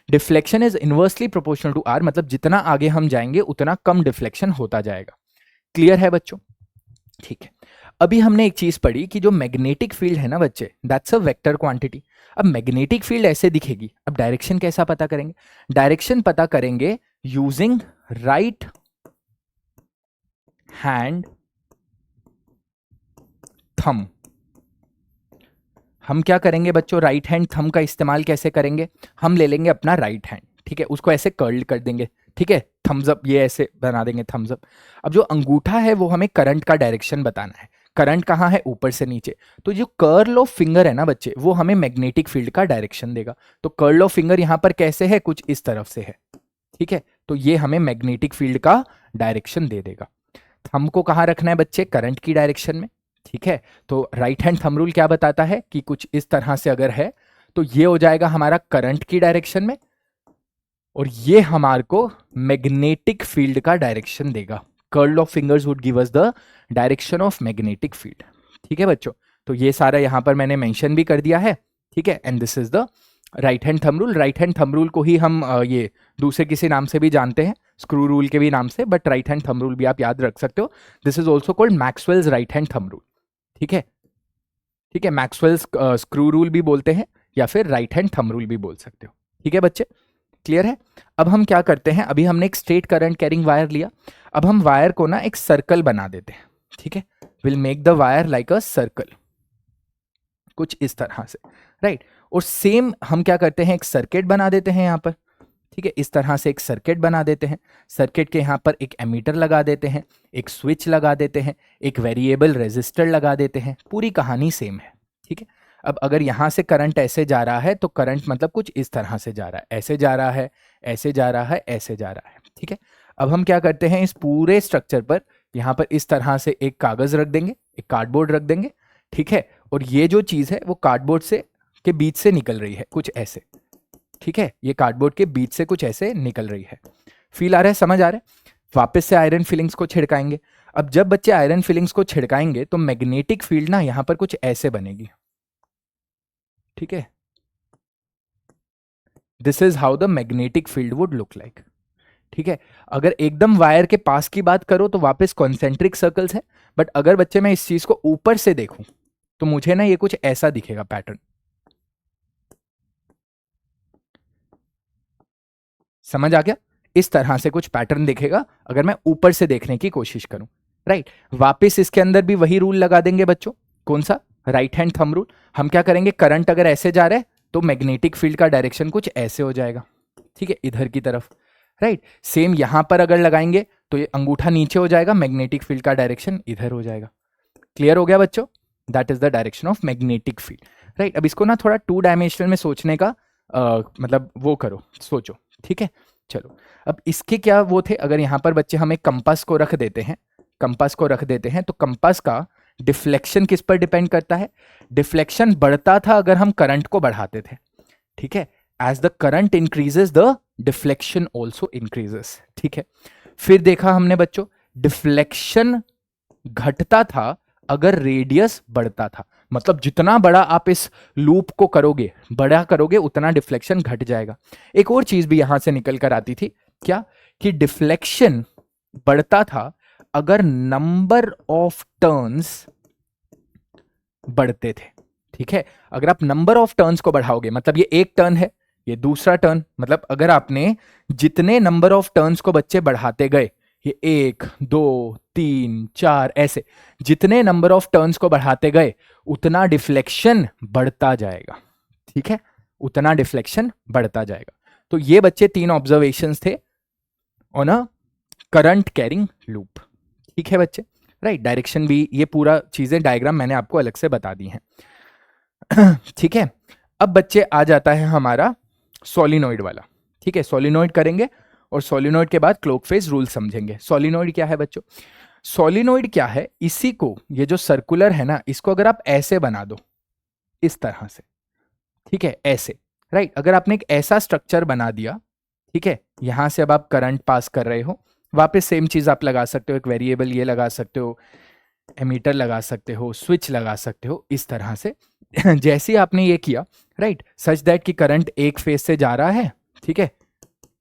Deflection is inversely proportional to r, मतलब जितना आगे हम जाएंगे उतना कम डिफ्लेक्शन होता जाएगा। क्लियर है बच्चों? ठीक है, अभी हमने एक चीज पढ़ी कि जो मैग्नेटिक फील्ड है ना बच्चे, दैट्स अ वेक्टर क्वांटिटी। अब मैग्नेटिक फील्ड ऐसे दिखेगी, अब डायरेक्शन कैसा पता करेंगे? डायरेक्शन पता करेंगे यूजिंग राइट हैंड थंब। हम क्या करेंगे बच्चों, राइट हैंड थंब का इस्तेमाल कैसे करेंगे? हम ले लेंगे अपना राइट हैंड, ठीक है, उसको ऐसे कर्ल कर देंगे, ठीक है, थम्स अप, ये ऐसे बना देंगे थम्स अप। अब जो अंगूठा है वो हमें करंट का डायरेक्शन बताना है, करंट कहाँ है, ऊपर से नीचे, तो जो कर्ल ऑफ फिंगर है ना बच्चे, वो हमें मैग्नेटिक फील्ड का डायरेक्शन देगा। तो कर्ल ऑफ फिंगर यहां पर कैसे है, कुछ इस तरफ से है, ठीक है, तो ये हमें मैग्नेटिक फील्ड का डायरेक्शन दे देगा। थंब को कहाँ रखना है बच्चे, करंट की डायरेक्शन में, ठीक है। तो राइट हैंड थंब रूल क्या बताता है कि कुछ इस तरह से अगर है तो ये हो जाएगा हमारा करंट की डायरेक्शन में, और ये हमारे को मैग्नेटिक फील्ड का डायरेक्शन देगा। Curl of fingers would give us the direction of magnetic field. ठीक है बच्चों, तो ये सारा यहां पर मैंने मेंशन भी कर दिया है, ठीक है, and this is the right hand thumb rule. Right hand thumb rule को ही हम ये दूसरे किसी नाम से भी जानते हैं, स्क्रू रूल के भी नाम से, but right hand thumb rule भी आप याद रख सकते हो। This is also called Maxwell's right hand thumb rule, ठीक है, ठीक है, मैक्सवेल्स स्क्रू रूल भी बोलते हैं या फिर राइट हैंड थंब रूल भी बोल सकते हो। ठीक है बच्चे, क्लियर है? अब हम क्या करते हैं, अभी हमने एक स्ट्रेट करंट कैरिंग वायर लिया, अब हम वायर को ना एक सर्कल बना देते हैं, ठीक है, will make the wire like a circle, कुछ इस तरह से, राइट। और सेम हम क्या करते हैं, एक सर्किट बना देते हैं यहाँ पर, ठीक है, इस तरह से एक सर्किट बना देते हैं। सर्किट के यहाँ पर एक एमीटर लगा देते हैं, एक स्विच लगा देते हैं, एक वेरिएबल रेजिस्टर लगा देते हैं, पूरी कहानी सेम है, ठीक है। अब अगर यहाँ से करंट ऐसे जा रहा है तो करंट मतलब कुछ इस तरह से जा रहा है, ऐसे जा रहा है, ऐसे जा रहा है, ऐसे जा रहा है, ठीक है। अब हम क्या करते हैं, इस पूरे स्ट्रक्चर पर यहाँ पर इस तरह से एक कागज रख देंगे, एक कार्डबोर्ड रख देंगे, ठीक है, और ये जो चीज है वो कार्डबोर्ड से के बीच से निकल रही है कुछ ऐसे, ठीक है, ये कार्डबोर्ड के बीच से कुछ ऐसे निकल रही है। फील आ रहा है, समझ आ रहा है? वापस से आयरन फिलिंग्स को छिड़काएंगे। अब जब बच्चे आयरन फिलिंग्स को छिड़काएंगे तो मैग्नेटिक फील्ड ना यहां पर कुछ ऐसे बनेगी, ठीक है, this is how the magnetic field would look like, ठीक है। अगर एकदम वायर के पास की बात करो तो वापस कॉन्सेंट्रिक सर्कल्स है, बट अगर बच्चे मैं इस चीज को ऊपर से देखूं तो मुझे ना ये कुछ ऐसा दिखेगा पैटर्न, समझ आ गया? इस तरह से कुछ पैटर्न दिखेगा अगर मैं ऊपर से देखने की कोशिश करूं, राइट। वापस इसके अंदर भी वही रूल लगा देंगे बच्चों, कौन सा, राइट हैंड थंब रूल। हम क्या करेंगे, करंट अगर ऐसे जा रहा है तो मैग्नेटिक फील्ड का डायरेक्शन कुछ ऐसे हो जाएगा, ठीक है, इधर की तरफ, राइट। सेम यहां पर अगर लगाएंगे तो ये अंगूठा नीचे हो जाएगा, मैग्नेटिक फील्ड का डायरेक्शन इधर हो जाएगा। क्लियर हो गया बच्चों? That is the direction of magnetic field, right. अब इसको ना थोड़ा 2 डायमेंशनल में सोचने का मतलब वो करो, सोचो, ठीक है। चलो, अब इसके क्या वो थे, अगर यहाँ पर बच्चे हम एक कंपास को रख देते हैं, कंपास को रख देते हैं तो कंपास का डिफ्लेक्शन किस पर डिपेंड करता है? डिफ्लेक्शन बढ़ता था अगर हम करंट को बढ़ाते थे, ठीक है, as the current increases the deflection also increases, ठीक है। फिर देखा हमने बच्चों, डिफ्लेक्शन घटता था अगर रेडियस बढ़ता था, मतलब जितना बड़ा आप इस लूप को करोगे, बड़ा करोगे, उतना डिफ्लेक्शन घट जाएगा। एक और चीज भी यहां से निकल कर आती थी, क्या, कि डिफ्लेक्शन बढ़ता था अगर नंबर ऑफ टर्न्स बढ़ते थे, ठीक है। अगर आप नंबर ऑफ टर्न्स को बढ़ाओगे, मतलब ये एक टर्न है, ये दूसरा टर्न, मतलब अगर आपने जितने नंबर ऑफ टर्न्स को बच्चे बढ़ाते गए, ये 1 2 3 4 ऐसे जितने नंबर ऑफ टर्न्स को बढ़ाते गए उतना डिफ्लेक्शन बढ़ता जाएगा, ठीक है, उतना डिफ्लेक्शन बढ़ता जाएगा। तो ये बच्चे 3 ऑब्जर्वेशंस थे on a current carrying loop, ठीक है बच्चे। राइट। डायरेक्शन भी, ये पूरा चीजें डायग्राम मैंने आपको अलग से बता दी हैं। ठीक है, अब बच्चे आ जाता है हमारा सोलिनॉइड वाला। ठीक है, सोलिनॉइड करेंगे और सोलिनॉइड के बाद क्लोक फेज रूल समझेंगे। सोलिनॉइड क्या है बच्चों? सोलिनॉइड क्या है, इसी को, ये जो सर्कुलर है ना, इसको अगर आप ऐसे बना दो, इस तरह से, ठीक है, ऐसे, राइट। अगर आपने एक ऐसा स्ट्रक्चर बना दिया, ठीक है, यहां से अब आप करंट पास कर रहे हो, वापस सेम चीज आप लगा सकते हो, एक वेरिएबल ये लगा सकते हो, एमीटर लगा सकते हो, स्विच लगा सकते हो, इस तरह से। जैसे ही आपने ये किया, राइट, सच दैट कि करंट एक फेज से जा रहा है, ठीक है,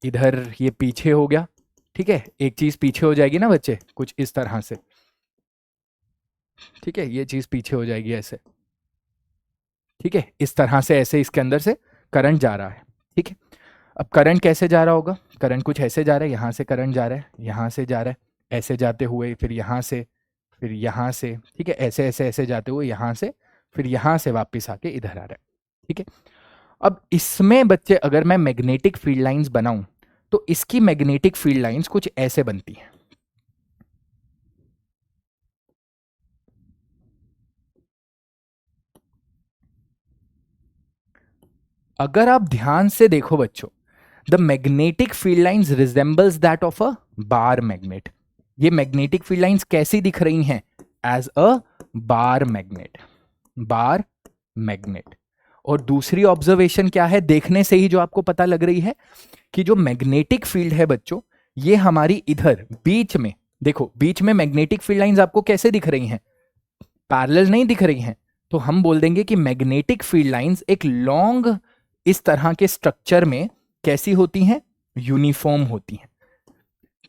इधर ये पीछे हो गया, ठीक है, एक चीज पीछे हो जाएगी ना बच्चे, कुछ इस तरह से, ठीक है, ये चीज पीछे हो जाएगी ऐसे, ठीक है, इस तरह से, ऐसे इसके अंदर से करंट जा रहा है। ठीक है, अब करंट कैसे जा रहा होगा? करंट कुछ ऐसे जा रहा है, यहां से करंट जा रहा है, यहां से जा रहा है, ऐसे जाते हुए, फिर यहां से, फिर यहां से, ठीक है, ऐसे ऐसे ऐसे जाते हुए यहां से, फिर यहां से वापस आके इधर आ रहा है। ठीक है, अब इसमें बच्चे अगर मैं मैग्नेटिक फील्ड लाइंस बनाऊं, तो इसकी मैग्नेटिक फील्ड लाइंस कुछ ऐसे बनती हैं। अगर आप ध्यान से देखो बच्चों, the magnetic field lines resembles that of a bar magnet. ये मैग्नेटिक फील्ड लाइंस कैसी दिख रही हैं? As a bar magnet, bar magnet. और दूसरी ऑब्जर्वेशन क्या है, देखने से ही जो आपको पता लग रही है कि जो मैग्नेटिक फील्ड है बच्चों, ये हमारी इधर बीच में, देखो बीच में मैग्नेटिक फील्ड लाइंस आपको कैसे दिख रही हैं? पैरेलल नहीं दिख रही हैं। तो हम बोल देंगे कि मैग्नेटिक फील्ड लाइंस एक लॉन्ग इस तरह के स्ट्रक्चर में कैसी होती हैं? यूनिफॉर्म होती हैं।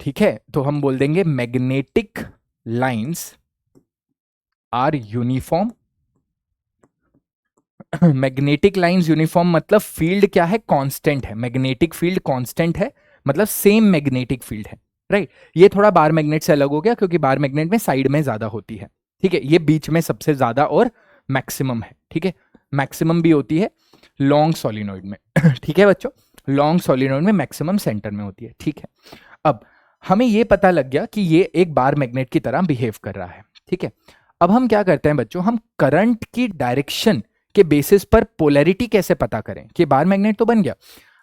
ठीक है, तो हम बोल देंगे magnetic lines are uniform. Magnetic lines uniform मतलब फील्ड क्या है? कांस्टेंट है। मैग्नेटिक फील्ड कांस्टेंट है, मतलब सेम मैग्नेटिक फील्ड है, राइट। ये थोड़ा बार मैग्नेट से अलग हो गया, क्योंकि बार मैग्नेट में साइड में ज्यादा होती है, ठीक है, ये बीच में सबसे ज्यादा और मैक्सिमम है, ठीक है। मैक्सिमम भी होती है लॉन्ग सोलिनॉइड में। ठीक है बच्चों, लॉन्ग सोलिनॉइड में मैक्सिमम सेंटर में होती है, ठीक है। अब हमें ये पता लग गया कि ये एक बार मैग्नेट की तरह बिहेव कर रहा है, ठीक है। अब हम क्या करते हैं बच्चों, हम करंट की डायरेक्शन के बेसिस पर पोलैरिटी कैसे पता करें? कि बार मैग्नेट तो बन गया,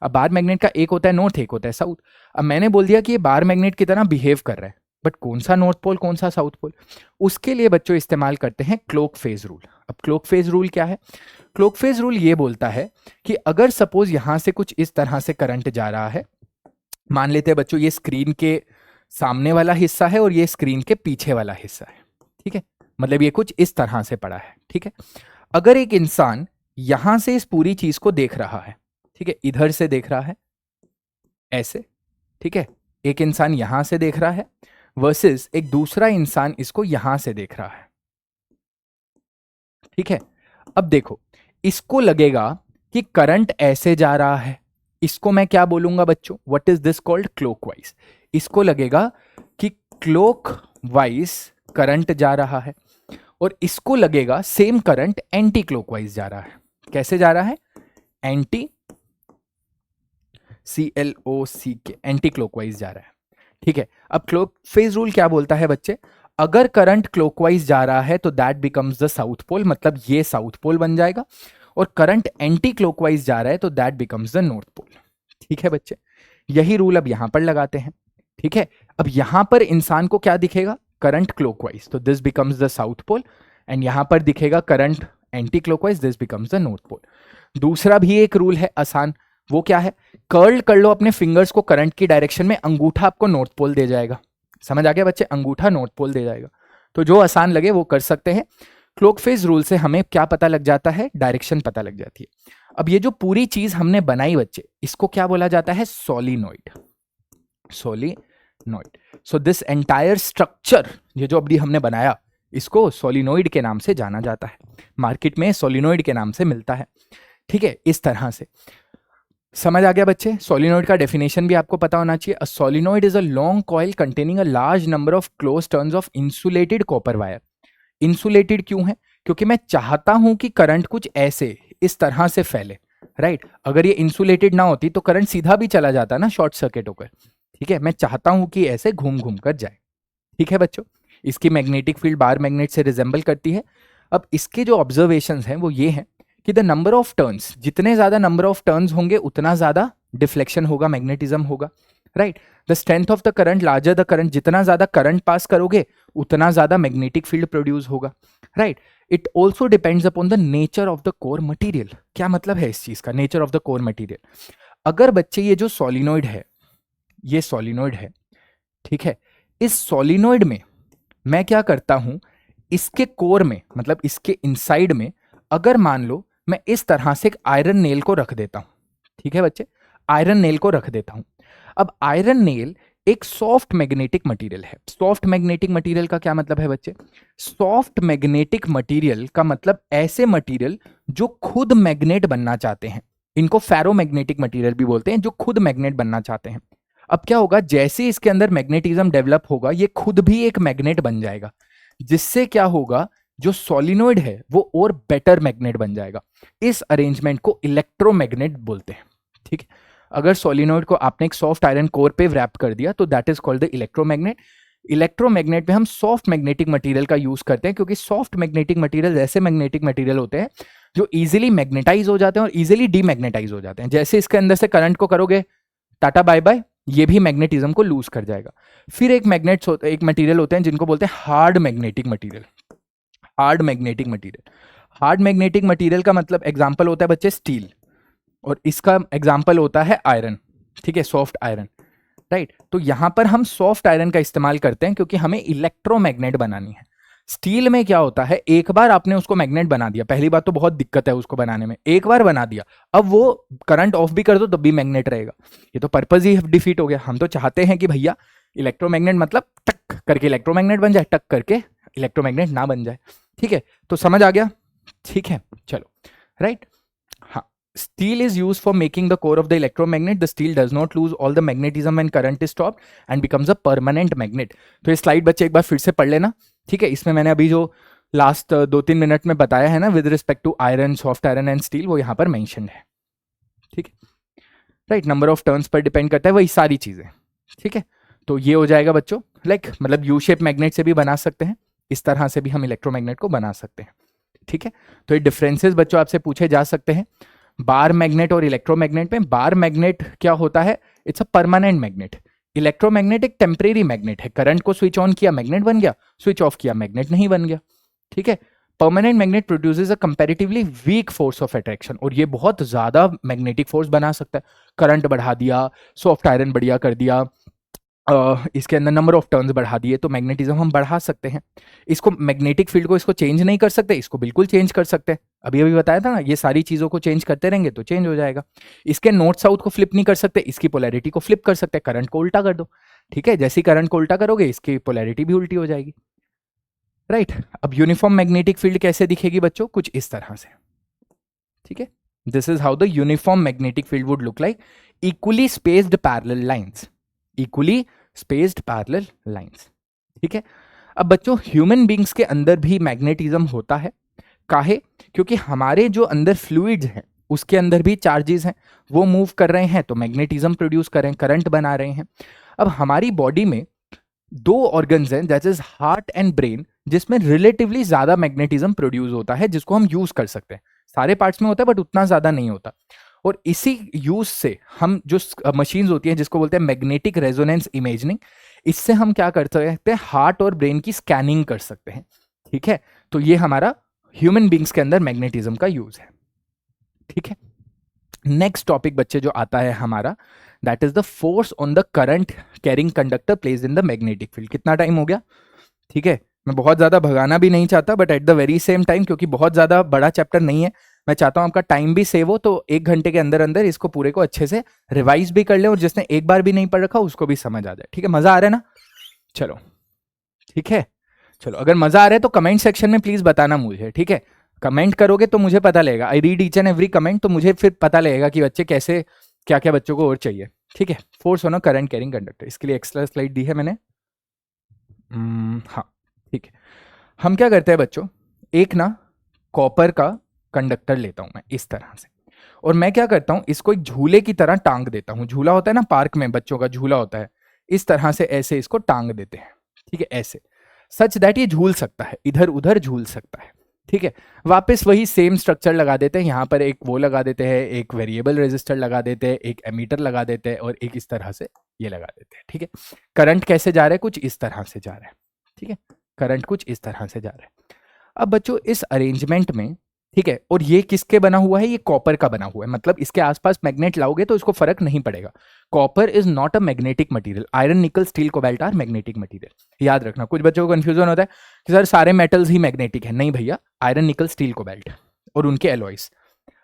अब बार मैग्नेट का एक होता है नॉर्थ, एक होता है साउथ। अब मैंने बोल दिया कि ये बार मैग्नेट की तरह बिहेव कर रहा है, बट कौन सा नॉर्थ पोल, कौन सा साउथ पोल? उसके लिए बच्चों इस्तेमाल करते हैं क्लोक फेज रूल। अब क्लोक फेज रूल क्या है? क्लोक फेज रूल ये बोलता है कि अगर सपोज यहां से कुछ इस तरह से करंट जा रहा है, मान लेते हैं बच्चों ये स्क्रीन के सामने वाला हिस्सा है और ये स्क्रीन के पीछे वाला हिस्सा है, ठीक है, मतलब ये कुछ इस तरह से पड़ा है, ठीक है। अगर एक इंसान यहां से इस पूरी चीज को देख रहा है, ठीक है, इधर से देख रहा है ऐसे, ठीक है, एक इंसान यहां से देख रहा है वर्सेस एक दूसरा इंसान इसको यहां से देख रहा है, ठीक है। अब देखो, इसको लगेगा कि करंट ऐसे जा रहा है, इसको मैं क्या बोलूंगा बच्चों? What is this called? Clockwise. इसको लगेगा कि क्लॉकवाइज करंट जा रहा है, और इसको लगेगा सेम करंट एंटी क्लॉकवाइज जा रहा है। कैसे जा रहा है? एंटी, CLOCK, एंटी क्लॉकवाइज जा रहा है, ठीक है। अब क्लॉक फेज रूल क्या बोलता है बच्चे? अगर करंट क्लॉकवाइज जा रहा है तो that becomes the south pole, मतलब ये साउथ पोल बन जाएगा, और करंट एंटी क्लॉकवाइज जा रहा है तो that becomes the north pole, ठीक है बच्चे। यही रूल अब यहां पर लगाते हैं, ठीक है। अब यहां पर इंसान को क्या दिखेगा? करंट क्लॉकवाइज, तो this becomes the south pole, and यहां पर दिखेगा current anticlockwise, this becomes the north pole. दूसरा भी एक रूल है आसान, वो क्या है? कर्ल कर लो अपने फिंगर्स को करंट की डायरेक्शन में, अंगूठा आपको नॉर्थ पोल दे जाएगा। समझ आ गया बच्चे? अंगूठा नॉर्थ पोल दे जाएगा। तो जो आसान लगे वो कर सकते हैं। क्लॉक फेज रूल से हमें क्या पता लग जाता है? डायरेक्शन पता लग जाती है। अब ये जो पूरी चीज हमने बनाई बच्चे, इसको क्या बोला जाता है? Solenoid, solenoid. So this entire structure, ये जो अभी हमने बनाया, इसको सोलिनॉइड के नाम से जाना जाता है, मार्केट में सोलिनॉइड के नाम से मिलता है, ठीक है। इस तरह से समझ आ गया बच्चे? सोलिनॉइड का डेफिनेशन भी आपको पता होना चाहिए। A solenoid is a long coil containing a large number of close turns of insulated copper wire. Insulated क्यों है? क्योंकि मैं चाहता हूं कि करंट कुछ ऐसे इस तरह से फैले, राइट। अगर ये इंसुलेटेड ना होती तो करंट सीधा भी चला जाता ना, शॉर्ट सर्किट होकर, ठीक है। मैं चाहता हूं कि ऐसे घूम घूम कर जाए, ठीक है बच्चों। इसकी मैग्नेटिक फील्ड बार मैग्नेट से रिजेंबल करती है। अब इसके जो ऑब्जर्वेशंस हैं वो ये हैं कि द नंबर ऑफ टर्न्स, जितने ज्यादा नंबर ऑफ टर्न्स होंगे उतना ज्यादा डिफ्लेक्शन होगा, मैग्नेटिज्म होगा, right. The strength of the current larger the current, जितना ज्यादा करंट पास करोगे उतना ज्यादा मैग्नेटिक फील्ड प्रोड्यूस होगा, right. It also depends upon the nature of the core material. क्या मतलब है इस चीज का, nature of the core material? अगर बच्चे ये जो सोलिनॉइड है, ये सोलिनॉइड है, ठीक है, इस सोलिनॉइड में मैं क्या करता हूं, इसके कोर में मतलब इसके इनसाइड में अगर मान लो मैं इस तरह से एक आयरन नेल को रख देता हूं, ठीक है बच्चे, आयरन नेल को रख देता हूं। अब आयरन नेल एक सॉफ्ट मैग्नेटिक मटेरियल है। सॉफ्ट मैग्नेटिक मटेरियल का क्या मतलब है बच्चे? सॉफ्ट मैग्नेटिक मटेरियल का मतलब ऐसे मटेरियल जो खुद मैग्नेट बनना चाहते हैं, इनको फेरोमैग्नेटिक मटेरियल भी बोलते हैं, जो खुद मैग्नेट बनना चाहते हैं। अब क्या होगा, जैसे इसके अंदर मैग्नेटिज्म डेवलप होगा ये खुद भी एक मैग्नेट बन जाएगा, जिससे क्या होगा, जो सोलिनॉइड है वो और बेटर मैग्नेट बन जाएगा। इस अरेंजमेंट को इलेक्ट्रोमैग्नेट बोलते हैं, ठीक है। अगर सोलिनॉइड को आपने एक सॉफ्ट आयरन कोर पे रैप कर दिया तो that is called the electromagnet. Electromagnet में हम सॉफ्ट मैग्नेटिक मटेरियल का यूज करते हैं, क्योंकि सॉफ्ट मैग्नेटिक मटेरियल ऐसे मैग्नेटिक मटेरियल होते हैं जो इजीली मैग्नेटाइज हो जाते हैं और इजीली डीमैग्नेटाइज हो जाते हैं। जैसे इसके अंदर से करंट को करोगे टाटा बाय बाय, ये भी मैग्नेटिज्म को लूज कर जाएगा। फिर एक मटेरियल होते हैं जिनको बोलते हैं hard magnetic material. Hard magnetic material, hard magnetic material का मतलब एग्जांपल होता है बच्चे स्टील, और इसका एग्जांपल होता है आयरन, ठीक है, सॉफ्ट आयरन, राइट। तो यहां पर हम सॉफ्ट आयरन का इस्तेमाल करते हैं क्योंकि हमें इलेक्ट्रोमैग्नेट बनानी है। स्टील में क्या होता है, एक बार आपने उसको मैग्नेट बना दिया, पहली बात तो बहुत दिक्कत है उसको बनाने में, एक बार बना दिया, अब वो करंट ऑफ भी कर दो तब भी मैग्नेट रहेगा, ये तो पर्पज ही डिफीट हो गया। हम तो चाहते हैं कि भैया इलेक्ट्रोमैग्नेट मतलब टक करके इलेक्ट्रोमैग्नेट बन जाए, टक करके इलेक्ट्रोमैग्नेट ना बन जाए, ठीक है। तो समझ आ गया, ठीक है, चलो, राइट। हाँ, steel is used for making the core of the electromagnet. The steel does not lose all the magnetism when current is stopped and becomes a permanent magnet. तो ये स्लाइड बच्चे एक बार फिर से पढ़ लेना, ठीक है। इसमें मैंने अभी जो लास्ट 2-3 मिनट में बताया है ना with respect to iron, soft iron and steel, वो यहाँ पर मेंशन्ड है, ठीक है, राइट। नंबर ऑफ टर्न्स पर डिपेंड करता है, वही सारी चीजें, ठीक है। तो ये हो जाएगा बच्चों, लाइक मतलब यू शेप मैग्नेट से भी बना सकते हैं, इस तरह से भी हम इलेक्ट्रोमैग्नेट को बना सकते हैं, ठीक है। तो ये डिफरेंसेस बच्चों आपसे पूछे जा सकते हैं बार मैग्नेट और इलेक्ट्रोमैग्नेट में। बार मैग्नेट क्या होता है, it's a permanent magnet. Electromagnet एक टेम्परेरी मैग्नेट है, करंट को स्विच ऑन किया मैग्नेट बन गया, स्विच ऑफ किया मैग्नेट नहीं बन गया, ठीक है। Permanent magnet produces a comparatively weak force of attraction, और ये बहुत ज्यादा मैग्नेटिक फोर्स बना सकता है। करंट बढ़ा दिया, सॉफ्ट आयरन बढ़िया कर दिया, इसके अंदर नंबर ऑफ टर्न्स बढ़ा दिए, तो मैग्नेटिज्म हम बढ़ा सकते हैं। इसको मैग्नेटिक फील्ड को इसको चेंज नहीं कर सकते, इसको बिल्कुल चेंज कर सकते हैं। अभी अभी बताया था ना, ये सारी चीजों को चेंज करते रहेंगे तो चेंज हो जाएगा। इसके नॉर्थ साउथ को फ्लिप नहीं कर सकते, इसकी पोलैरिटी को फ्लिप कर सकते हैं, करंट को उल्टा कर दो, ठीक है। जैसे करंट को उल्टा करोगे इसकी पोलैरिटी भी उल्टी हो जाएगी, राइट। अब यूनिफॉर्म मैग्नेटिक फील्ड कैसे दिखेगी बच्चों, कुछ इस तरह से, ठीक है। This is how the uniform magnetic field would look like, equally spaced parallel lines, equally spaced parallel lines, ठीक है। अब बच्चों ह्यूमन बींग्स के अंदर भी मैग्नेटिज्म होता है, काहे, क्योंकि हमारे जो अंदर फ्लूइड्स हैं उसके अंदर भी चार्जेस हैं, वो मूव कर रहे हैं तो मैग्नेटिज्म प्रोड्यूस कर रहे हैं, करंट बना रहे हैं। अब हमारी बॉडी में 2 ऑर्गन्स हैं, that is heart and brain, जिसमें रिलेटिवली ज्यादा मैग्नेटिज्म प्रोड्यूस होता है, जिसको हम यूज कर सकते हैं। सारे पार्ट्स में होता है बट उतना ज्यादा नहीं होता, और इसी यूज से हम जो मशीन्स होती हैं जिसको बोलते हैं मैग्नेटिक रेजोनेंस इमेजिंग, इससे हम क्या कर सकते हैं, हार्ट और ब्रेन की स्कैनिंग कर सकते हैं, ठीक है। तो ये हमारा ह्यूमन बींग्स के अंदर मैग्नेटिज्म का यूज है, ठीक है। नेक्स्ट टॉपिक बच्चे जो आता है हमारा, that is the force on the current carrying conductor placed in the magnetic field. कितना टाइम हो गया, ठीक है। मैं बहुत ज्यादा भगाना भी नहीं चाहता, but at the very same time, क्योंकि बहुत ज्यादा बड़ा चैप्टर नहीं है, मैं चाहता हूं आपका टाइम भी सेव हो, तो 1 घंटे के अंदर अंदर इसको पूरे को अच्छे से रिवाइज भी कर ले, और जिसने एक बार भी नहीं पढ़ रखा उसको भी समझ आ जाए, ठीक है। मजा आ रहा है ना, चलो, ठीक है। चलो, अगर मजा आ रहा है तो कमेंट सेक्शन में प्लीज बताना मुझे, ठीक है। कमेंट करोगे तो मुझे पता लगेगा, I read each and every comment, तो मुझे फिर पता लगेगा कि बच्चे कैसे, क्या क्या बच्चों को और चाहिए, ठीक है। Force on a current carrying conductor, इसके लिए एक्स्ट्रा स्लाइड दी है मैंने, हाँ, ठीक है। हम क्या करते हैं बच्चों, एक ना कॉपर का कंडक्टर लेता हूं मैं इस तरह से, और मैं क्या करता हूं, इसको एक झूले की तरह टांग देता हूं। झूला होता है ना पार्क में, बच्चों का झूला होता है, इस तरह से ऐसे इसको टांग देते हैं, ठीक है, ऐसे। सच दैट ये झूल सकता है, इधर उधर झूल सकता है। ठीक है, वापस वही सेम स्ट्रक्चर लगा देते हैं, यहाँ पर एक वो लगा देते हैं, एक वेरिएबल रेजिस्टर लगा देते हैं, एक एमीटर लगा देते हैं और एक इस तरह से ये लगा देते हैं। ठीक है, करंट कैसे जा रहा है, कुछ इस तरह से जा रहा है। ठीक है, करंट कुछ इस तरह से जा रहा है। अब बच्चों इस अरेंजमेंट में, ठीक है, और ये किसके बना हुआ है, ये कॉपर का बना हुआ है, मतलब इसके आसपास मैग्नेट लाओगे तो इसको फर्क नहीं पड़ेगा। Copper is not a magnetic material, iron nickel steel cobalt are magnetic material. याद रखना, कुछ बच्चों को कंफ्यूजन होता है कि सर सारे मेटल्स ही मैग्नेटिक है। नहीं भैया, आयरन निकल स्टील कोबाल्ट और उनके एलॉयज।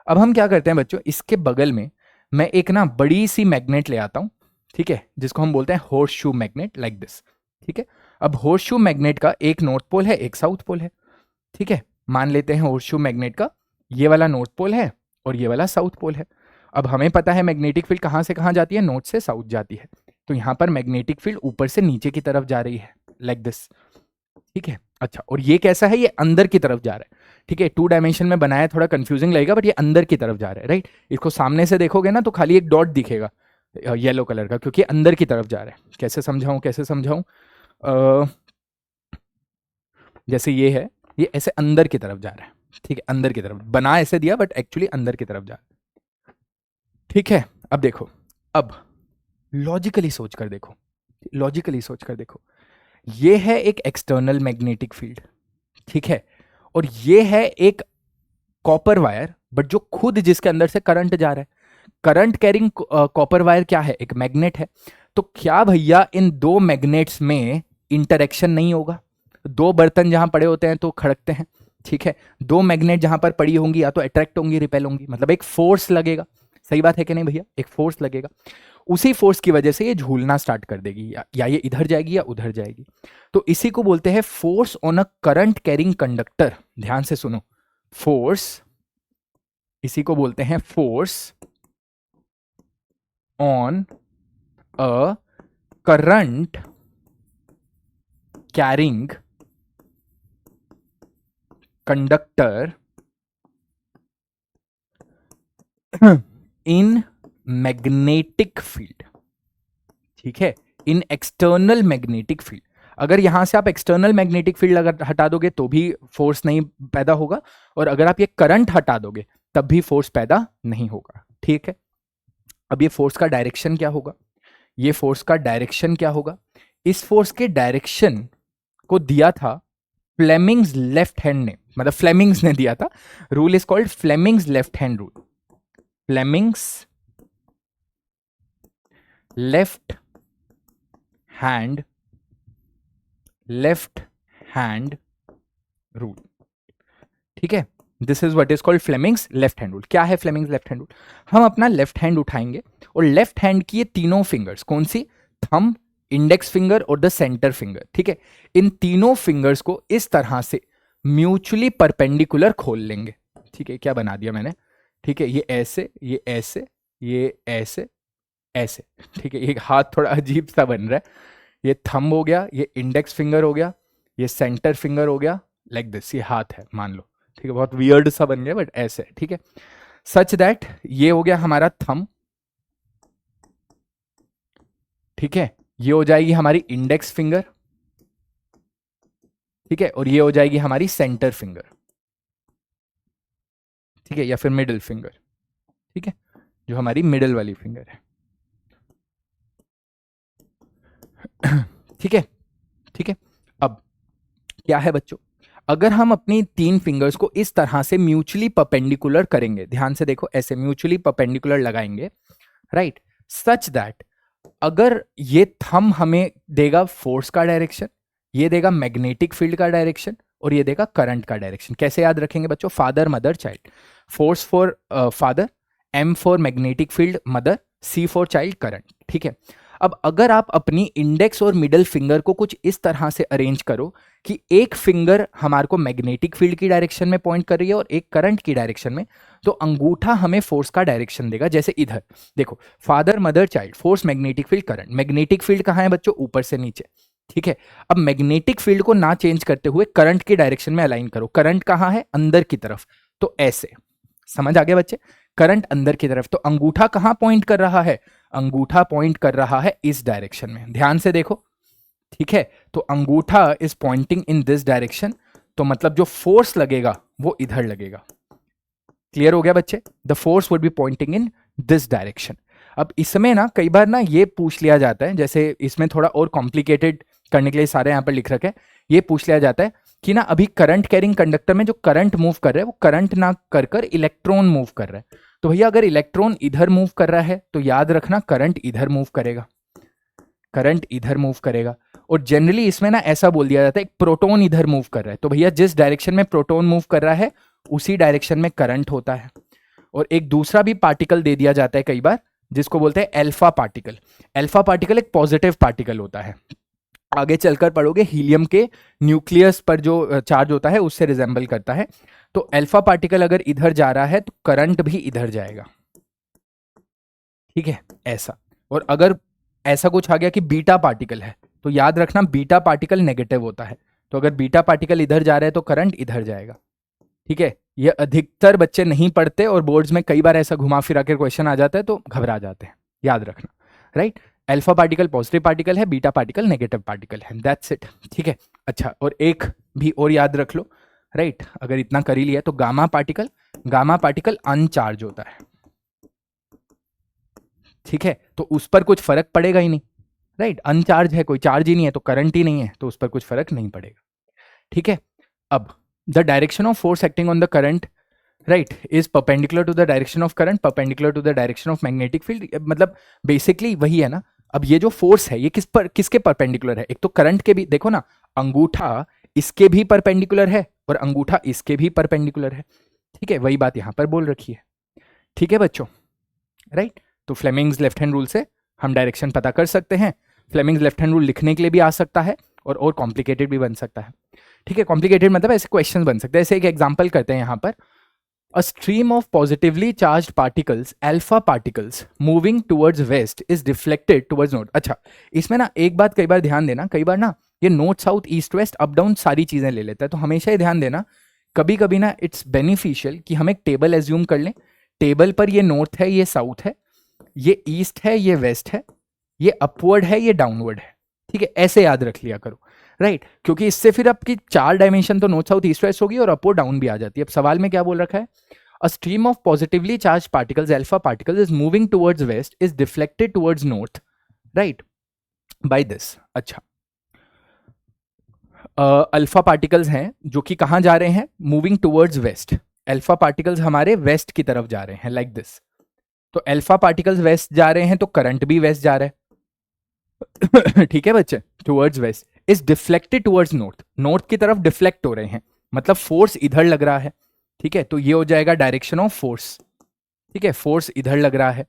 अब हम क्या करते हैं बच्चों, इसके बगल में मैं एक ना बड़ी सी मैग्नेट ले आता हूं, ठीक है, जिसको हम बोलते हैं horse shoe magnet, like this. ठीक है, अब हॉर्स शू मैग्नेट का एक नॉर्थ पोल है, एक साउथ पोल है। ठीक है, मान लेते हैं हॉर्स शू मैग्नेट का ये वाला नॉर्थ पोल है और ये वाला साउथ पोल है। अब हमें पता है मैग्नेटिक फील्ड कहां से कहां जाती है, नॉर्थ से साउथ जाती है। तो यहां पर मैग्नेटिक फील्ड ऊपर से नीचे की तरफ जा रही है, लाइक दिस। ठीक है, अच्छा, और ये कैसा है, ये अंदर की तरफ जा रहा है। ठीक है, 2 डायमेंशन में बनाया, थोड़ा कंफ्यूजिंग लगेगा, बट ये अंदर की तरफ जा रहा है, राइट। इसको सामने से देखोगे ना तो खाली एक डॉट दिखेगा येलो कलर का, क्योंकि अंदर की तरफ जा रहा है। कैसे समझाऊं, कैसे समझाऊं, जैसे ये है, ये ऐसे अंदर की तरफ जा रहा है। ठीक है, अंदर की तरफ बना ऐसे दिया, बट एक्चुअली अंदर की तरफ जा रहा है। ठीक है, अब देखो, अब लॉजिकली सोच कर देखो, लॉजिकली सोच कर देखो, ये है एक एक्सटर्नल मैग्नेटिक फील्ड, ठीक है, और ये है एक कॉपर वायर, बट जो खुद जिसके अंदर से करंट जा रहा है। करंट कैरिंग कॉपर वायर क्या है, एक मैग्नेट है। तो क्या भैया इन दो मैग्नेट्स में इंटरेक्शन नहीं होगा? दो बर्तन जहां पड़े होते हैं तो खड़कते हैं, ठीक है, दो मैग्नेट जहां पर पड़ी होंगी या तो अट्रैक्ट होंगी, रिपेल होंगी, मतलब एक फोर्स लगेगा। सही बात है कि नहीं भैया, एक फोर्स लगेगा। उसी फोर्स की वजह से ये झूलना स्टार्ट कर देगी, या ये इधर जाएगी या उधर जाएगी। तो इसी को बोलते हैं force on a current carrying conductor. ध्यान से सुनो, फोर्स, इसी को बोलते हैं force on a current carrying conductor in magnetic field. ठीक है, इन एक्सटर्नल मैग्नेटिक फील्ड। अगर यहां से आप एक्सटर्नल मैग्नेटिक फील्ड अगर हटा दोगे तो भी फोर्स नहीं पैदा होगा, और अगर आप ये करंट हटा दोगे तब भी फोर्स पैदा नहीं होगा। ठीक है, अब ये फोर्स का डायरेक्शन क्या होगा, ये फोर्स का डायरेक्शन क्या होगा? इस फोर्स के डायरेक्शन को दिया था फ्लेमिंग्स लेफ्ट हैंड ने, मतलब फ्लेमिंग्स ने दिया था। Rule is called Fleming's left hand rule. Fleming's left hand rule. ठीक है, this is what is called Fleming's left hand rule. क्या है फ्लेमिंग्स लेफ्ट हैंड रूल? हम अपना लेफ्ट हैंड उठाएंगे और लेफ्ट हैंड की ये तीनों फिंगर्स, कौन सी, थंब, इंडेक्स फिंगर और द सेंटर फिंगर, ठीक है, इन तीनों फिंगर्स को इस तरह से म्यूचुअली परपेंडिकुलर खोल लेंगे। ठीक है, क्या बना दिया मैंने, ठीक है, ये ऐसे, ये ऐसे, ये ऐसे, ऐसे। ठीक है, ये हाथ थोड़ा अजीब सा बन रहा है। ये थंब हो गया, ये इंडेक्स फिंगर हो गया, ये सेंटर फिंगर हो गया, लाइक दिस, ये हाथ है मान लो। ठीक है, बहुत वियर्ड सा बन गया बट ऐसे, ठीक है, सच दैट ये हो गया हमारा थंब। ठीक है, ये हो जाएगी हमारी इंडेक्स फिंगर, ठीक है, और ये हो जाएगी हमारी सेंटर फिंगर, ठीक है, या फिर मिडिल फिंगर, ठीक है, जो हमारी मिडिल वाली फिंगर है। ठीक है, ठीक है, अब क्या है बच्चों, अगर हम अपनी तीन फिंगर्स को इस तरह से म्यूचुअली परपेंडिकुलर करेंगे, ध्यान से देखो, ऐसे म्यूचुअली परपेंडिकुलर लगाएंगे, राइट, सच दैट अगर ये थंब हमें देगा फोर्स का डायरेक्शन, ये देगा मैग्नेटिक फील्ड का डायरेक्शन, और ये देगा करंट का डायरेक्शन। कैसे याद रखेंगे बच्चों? Father mother child, force for father, M for magnetic field mother, C for child current. ठीक है, अब अगर आप अपनी इंडेक्स और मिडल फिंगर को कुछ इस तरह से अरेंज करो कि एक फिंगर हमारे को मैग्नेटिक फील्ड की डायरेक्शन में पॉइंट कर रही है और एक करंट की डायरेक्शन में, तो अंगूठा हमें फोर्स का डायरेक्शन देगा। जैसे इधर देखो, father mother child, force magnetic field current. Magnetic field कहाँ है बच्चों? ऊपर से नीचे। ठीक है, अब मैग्नेटिक फील्ड को ना चेंज करते हुए करंट की डायरेक्शन में अलाइन करो। करंट कहाँ है? अंदर की तरफ, तो ऐसे। समझ आ गया बच्चे? करंट अंदर की तरफ, तो अंगूठा कहां पॉइंट कर रहा है? अंगूठा पॉइंट कर रहा है इस डायरेक्शन में। ध्यान से देखो, ठीक है, तो अंगूठा is pointing in this direction, तो मतलब जो फोर्स लगेगा वो इधर लगेगा। क्लियर हो गया बच्चे? The force would be pointing in this direction. अब इसमें ना कई बार ना ये पूछ लिया जाता है, जैसे इसमें थोड़ा और कॉम्प्लिकेटेड करने के लिए सारे यहाँ पर लिख रखे हैं, ये पूछ लिया जाता है कि ना अभी करंट कैरिंग कंडक्टर में जो करंट मूव कर रहा है वो करंट ना कर कर इलेक्ट्रॉन मूव कर रहा है। तो भैया अगर इलेक्ट्रॉन इधर मूव कर रहा है तो याद रखना करंट इधर मूव करेगा, करंट इधर मूव करेगा। और जनरली इसमें ना ऐसा बोल दिया जाता है एक प्रोटॉन इधर मूव कर रहा है, तो भैया जिस डायरेक्शन में प्रोटॉन मूव कर रहा है उसी डायरेक्शन में करंट होता है। और एक दूसरा भी पार्टिकल दे दिया जाता है कई बार, जिसको बोलते हैं अल्फा पार्टिकल। अल्फा पार्टिकल एक पॉजिटिव पार्टिकल होता है, आगे चलकर पढ़ोगे हीलियम के न्यूक्लियस पर जो चार्ज होता है उससे रिजेंबल करता है। तो अल्फा पार्टिकल अगर इधर जा रहा है तो करंट भी इधर जाएगा, ठीक है, ऐसा। और अगर ऐसा कुछ आ गया कि बीटा पार्टिकल है तो याद रखना बीटा पार्टिकल नेगेटिव होता है, तो अगर बीटा पार्टिकल इधर जा रहा है तो करंट इधर जाएगा, ठीक है। ये अधिकतर बच्चे नहीं पढ़ते और बोर्ड्स में कई बार ऐसा घुमा फिरा के क्वेश्चन आ जाता है तो घबरा जाते हैं, याद रखना, right. Alpha particle positive particle है, बीटा पार्टिकल नेगेटिव पार्टिकल है, दैट्स इट, ठीक है। अच्छा, और एक भी और याद रख लो, राइट, अगर इतना कर ही लिया तो गामा पार्टिकल अनचार्ज होता है, ठीक है, तो उस पर कुछ फर्क पड़ेगा ही नहीं, राइट, अनचार्ज है, कोई चार्ज ही नहीं है तो करंट ही नहीं है, तो उस पर कुछ फर्क नहीं पड़ेगा, ठीक है। अब the direction of force acting on the current, right, is perpendicular to the direction of current, perpendicular to the direction of magnetic field, मतलब बेसिकली वही है ना। अब ये जो फोर्स है ये किसके परपेंडिकुलर है? एक तो करंट के भी, देखो ना, अंगूठा इसके भी परपेंडिकुलर है और अंगूठा इसके भी परपेंडिकुलर है, ठीक है, वही बात यहां पर बोल रखी है, ठीक है बच्चों, राइट। तो फ्लेमिंग्स लेफ्ट हैंड रूल से हम डायरेक्शन पता कर सकते हैं। फ्लेमिंग्स लेफ्ट हैंड रूल लिखने के लिए भी आ सकता है और कॉम्प्लिकेटेड भी बन सकता है, ठीक है। कॉम्प्लिकेटेड मतलब ऐसे क्वेश्चन बन सकते हैं, ऐसे एक एग्जांपल करते हैं यहाँ पर। A stream of positively charged particles, alpha particles, moving towards west is deflected towards north। अच्छा, इसमें ना एक बात कई बार ध्यान देना, कई बार ना ये north south east west up down सारी चीजें ले लेता है, तो हमेशा ही ध्यान देना, कभी कभी ना इट्स बेनिफिशियल कि हम एक टेबल एज्यूम कर लें, टेबल पर ये नॉर्थ है, ये साउथ है, ये ईस्ट है, ये वेस्ट है, ये अपवर्ड है, ये डाउनवर्ड है, ठीक है, ऐसे याद रख लिया करो, राइट, क्योंकि इससे फिर आपकी 4 डायमेंशन तो नॉर्थ साउथ ईस्ट वेस्ट होगी और अप और डाउन भी आ जाती है। अब सवाल में क्या बोल रखा है? A stream of positively charge particles alpha particles is moving towards west is deflected towards north, right, by this. अच्छा, अल्फा पार्टिकल्स हैं जो कि कहां जा रहे हैं? Moving towards west, alpha particles हमारे वेस्ट की तरफ जा रहे हैं, लाइक दिस। तो अल्फा पार्टिकल्स वेस्ट जा रहे हैं तो करंट भी वेस्ट जा रहा है ठीक है बच्चे, towards west is deflected towards north, north की तरफ डिफ्लेक्ट हो रहे हैं, मतलब फोर्स इधर लग रहा है, ठीक है, तो ये हो जाएगा डायरेक्शन ऑफ फोर्स, ठीक है, फोर्स इधर लग रहा है,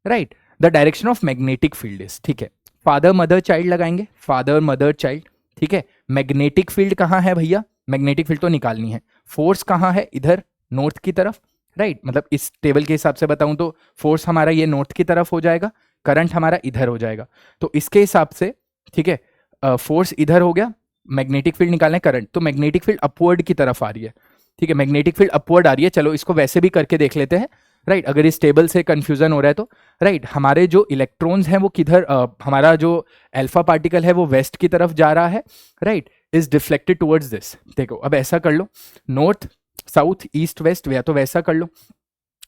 right. The direction of magnetic field is, ठीक है, फादर मदर चाइल्ड लगाएंगे, फादर मदर चाइल्ड, ठीक है। मैग्नेटिक फील्ड कहाँ है भैया? मैग्नेटिक फील्ड तो निकालनी है, फोर्स कहाँ है? इधर नॉर्थ की तरफ, राइट, मतलब इस टेबल के हिसाब से बताऊं तो फोर्स हमारा ये नॉर्थ की तरफ हो जाएगा, करंट हमारा इधर हो जाएगा, तो इसके हिसाब से, ठीक है, फोर्स इधर हो गया, मैग्नेटिक फील्ड निकालना है, करंट, तो मैग्नेटिक फील्ड अपवर्ड की तरफ आ रही है, ठीक है, मैग्नेटिक फील्ड अपवर्ड आ रही है। चलो इसको वैसे भी करके देख लेते हैं, राइट, अगर इस टेबल से कंफ्यूजन हो रहा है तो, राइट, हमारे जो इलेक्ट्रॉन्स हैं वो किधर, हमारा जो अल्फा पार्टिकल है वो वेस्ट की तरफ जा रहा है, right, is deflected towards this. देखो अब ऐसा कर लो, नॉर्थ साउथ ईस्ट वेस्ट, या तो वैसा कर लो,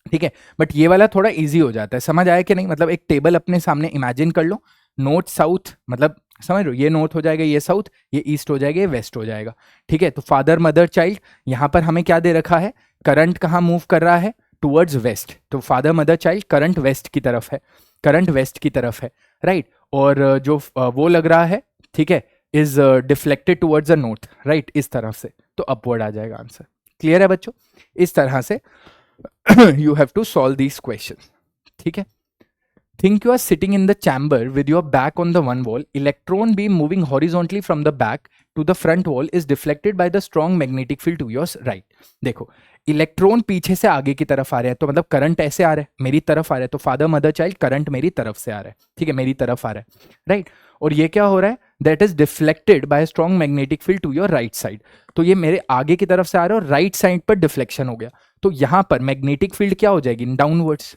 ठीक है, बट ये वाला थोड़ा इजी हो जाता है, समझ आया कि नहीं? मतलब एक टेबल अपने सामने इमेजिन कर लो, नॉर्थ साउथ, मतलब समझ लो, ये नॉर्थ हो जाएगा, ये साउथ, ये ईस्ट हो जाएगा, ये वेस्ट हो जाएगा, ठीक है। तो फादर मदर चाइल्ड, यहां पर हमें क्या दे रखा है? करंट कहाँ मूव कर रहा है? टुवर्ड्स वेस्ट, तो father mother child current west की तरफ है, करंट वेस्ट की तरफ है, राइट, और जो वो लग रहा है, ठीक है, is deflected towards the north, right, इस तरफ से, तो अपवर्ड आ जाएगा आंसर। क्लियर है बच्चों? इस तरह से you have to solve these questions, ठीक है। Think you are sitting in the chamber with your back on the one wall, electron beam moving horizontally from the back to the front wall is deflected by the strong magnetic field to your right। देखो electron पीछे से आगे की तरफ आ रहे हैं, तो मतलब करंट ऐसे आ रहा है, मेरी तरफ आ रहा है, तो फादर मदर चाइल्ड करंट मेरी तरफ से आ रहा है, ठीक है, मेरी तरफ आ रहा है, राइट, और ये क्या हो रहा है? That is deflected by strong magnetic field to your right side, तो ये मेरे आगे की तरफ से आ रहा है और राइट साइड पर डिफ्लेक्शन हो गया, तो यहां पर मैग्नेटिक फील्ड क्या हो जाएगी? डाउनवर्ड्स,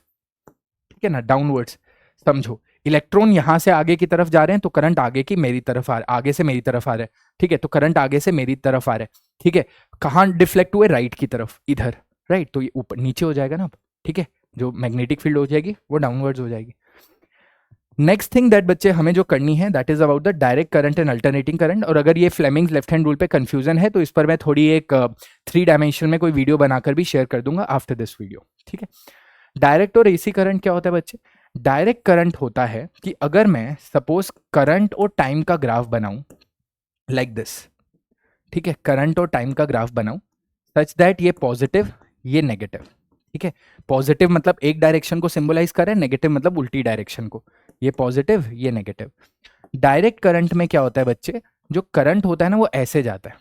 ठीक है ना, डाउनवर्ड्स। समझो, इलेक्ट्रॉन यहां से आगे की तरफ जा रहे हैं तो करंट आगे की मेरी तरफ आगे से मेरी तरफ आ रहा है, ठीक है, तो करंट आगे से मेरी तरफ आ रहा है, ठीक है, कहाँ डिफ्लेक्ट हुए, राइट की तरफ, इधर, राइट, तो ये ऊपर नीचे हो जाएगा ना अब, ठीक है, जो मैग्नेटिक फील्ड हो जाएगी वो डाउनवर्ड्स हो जाएगी। नेक्स्ट थिंग दैट बच्चे हमें जो करनी है that is about the direct current and alternating current, और अगर ये फ्लेमिंग्स लेफ्ट हैंड रूल पे कंफ्यूजन है तो इस पर मैं थोड़ी एक 3 डायमेंशन में कोई वीडियो बनाकर भी शेयर कर दूंगा आफ्टर दिस वीडियो, ठीक है। डायरेक्ट और एसी करंट क्या होता है बच्चे? डायरेक्ट करंट होता है कि अगर मैं सपोज करंट और टाइम का ग्राफ बनाऊं लाइक दिस, ठीक है, करंट और टाइम का ग्राफ बनाऊं सच दैट ये पॉजिटिव ये नेगेटिव, ठीक है, पॉजिटिव मतलब एक डायरेक्शन को सिंबलाइज कर रहा है, नेगेटिव मतलब उल्टी डायरेक्शन को, ये पॉजिटिव ये नेगेटिव। डायरेक्ट करंट में क्या होता है बच्चे, जो करंट होता है ना वो ऐसे जाता है,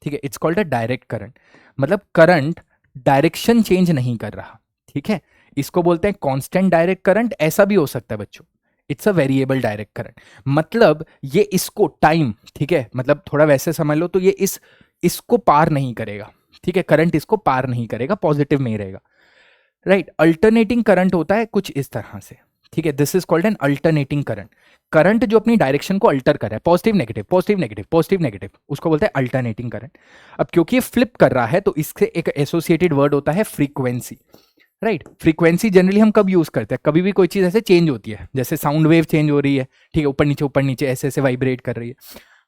ठीक है, it's called a direct current, मतलब करंट डायरेक्शन चेंज नहीं कर रहा, ठीक है, इसको बोलते हैं कांस्टेंट डायरेक्ट करंट, ऐसा भी हो सकता है बच्चों, it's a variable direct current, मतलब ये इसको टाइम, ठीक है, मतलब थोड़ा वैसे समझ लो तो ये इसको पार नहीं करेगा, ठीक है, करंट इसको पार नहीं करेगा, पॉजिटिव में ही रहेगा, राइट। अल्टरनेटिंग करंट होता है कुछ इस तरह से, ठीक है, this is called an alternating current, current जो अपनी डायरेक्शन को अल्टर कर रहा है, positive negative positive negative positive negative, उसको बोलते हैं अल्टरनेटिंग करंट। अब क्योंकि ये फ्लिप कर रहा है तो इससे एक एसोसिएटेड वर्ड होता है फ्रीक्वेंसी, राइट। फ्रीक्वेंसी जनरली हम कब यूज करते हैं, कभी भी कोई चीज ऐसे चेंज होती है, जैसे साउंड वेव चेंज हो रही है, ठीक है, ऊपर नीचे ऐसे ऐसे वाइब्रेट कर रही है,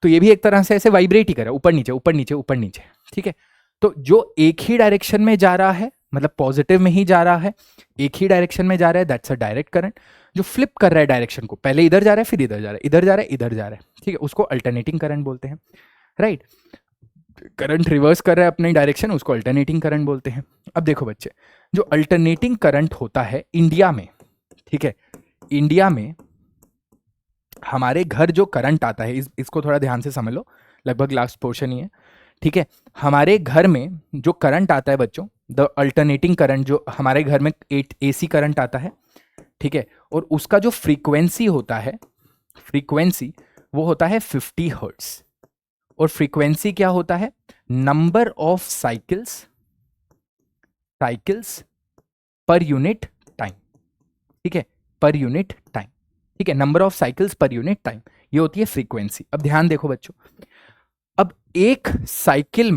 तो ये भी एक तरह से ऐसे वाइब्रेट ही कर रहा है, ऊपर नीचे ऊपर नीचे ऊपर नीचे, ठीक है। तो जो एक ही डायरेक्शन में जा रहा है, मतलब पॉजिटिव में ही जा रहा है, एक ही डायरेक्शन में जा रहा है, दैट्स अ डायरेक्ट करंट। जो फ्लिप कर रहा है डायरेक्शन को, पहले इधर जा रहा है फिर इधर जा रहा है, इधर जा रहा है इधर जा रहा है, ठीक है, उसको अल्टरनेटिंग करंट बोलते हैं, राइट। करंट रिवर्स कर रहा है अपनी डायरेक्शन, उसको अल्टरनेटिंग करंट बोलते हैं। अब देखो बच्चे, जो अल्टरनेटिंग करंट होता है इंडिया में, ठीक है, इंडिया में हमारे घर जो करंट आता है, इसको थोड़ा ध्यान से समझ लो, लगभग लास्ट पोर्शन ही है, ठीक है, हमारे घर में जो करंट आता है बच्चों, द अल्टरनेटिंग करंट, जो हमारे घर में एसी करंट आता है, ठीक है, और उसका जो फ्रीक्वेंसी होता है, फ्रीक्वेंसी वो होता है 50 हर्ट्ज, और फ्रीक्वेंसी क्या होता है, number of cycles per unit time, ठीक है, पर यूनिट टाइम, ठीक है, number of cycles per unit time, ये होती है फ्रीक्वेंसी। अब ध्यान देखो बच्चों, अब एक साइकिल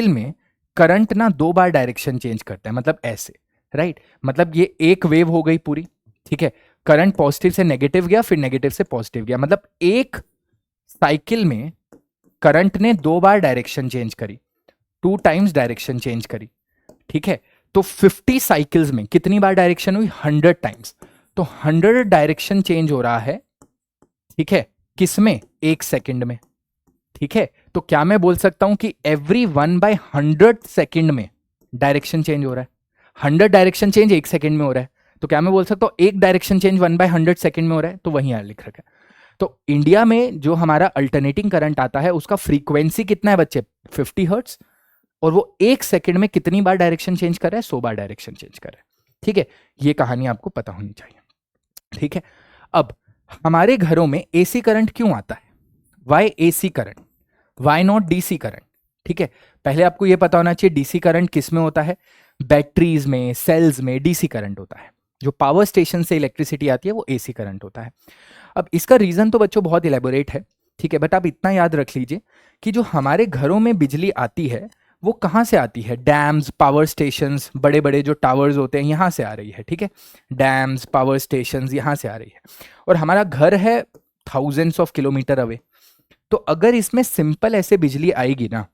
में करंट ना 2 बार डायरेक्शन चेंज करता है, मतलब ऐसे, राइट, मतलब ये एक वेव हो गई पूरी, ठीक है, करंट पॉजिटिव से नेगेटिव गया फिर नेगेटिव से पॉजिटिव गया, मतलब एक साइकिल में करंट ने 2 बार डायरेक्शन चेंज करी, 2 टाइम्स डायरेक्शन चेंज करी, ठीक है, तो 50 साइकिल्स में कितनी बार डायरेक्शन हुई, 100 टाइम्स, तो 100 डायरेक्शन चेंज हो रहा है, ठीक है, किसमें, 1 सेकंड में, ठीक है, तो क्या मैं बोल सकता हूं कि एवरी 1/100 सेकंड में डायरेक्शन चेंज हो रहा है, 100 डायरेक्शन चेंज 1 सेकंड में हो रहा है, तो क्या मैं बोल सकता हूं एक डायरेक्शन चेंज 1/100 सेकंड में हो रहा है, तो वहीं लिख रखा है। तो इंडिया में जो हमारा अल्टरनेटिंग करंट आता है उसका फ्रीक्वेंसी कितना है बच्चे, 50 हर्ट्ज, और वो 1 सेकंड में कितनी बार डायरेक्शन चेंज कर रहा है, 100 बार डायरेक्शन चेंज कर रहा है, ठीक है, ये कहानी आपको पता होनी चाहिए, ठीक है। अब हमारे घरों में एसी करंट क्यों आता है, why AC current, why not DC current, ठीक है, पहले आपको यह पता होना चाहिए डीसी करंट किस में होता है, बैटरीज में, सेल्स में डीसी करंट होता है, जो पावर स्टेशन से इलेक्ट्रिसिटी आती है वो एसी करंट होता है। अब इसका रीजन तो बच्चों बहुत इलेबोरेट है, ठीक है, बट आप इतना याद रख लीजिए कि जो हमारे घरों में बिजली आती है वो कहाँ से आती है, डैम्स, पावर स्टेशंस, बड़े बड़े जो टावर्स होते हैं यहाँ से आ रही है, ठीक है, डैम्स, पावर स्टेशंस यहाँ से आ रही है, और हमारा घर है थाउजेंड्स ऑफ किलोमीटर अवे, तो अगर इसमें सिंपल ऐसे बिजली आएगी ना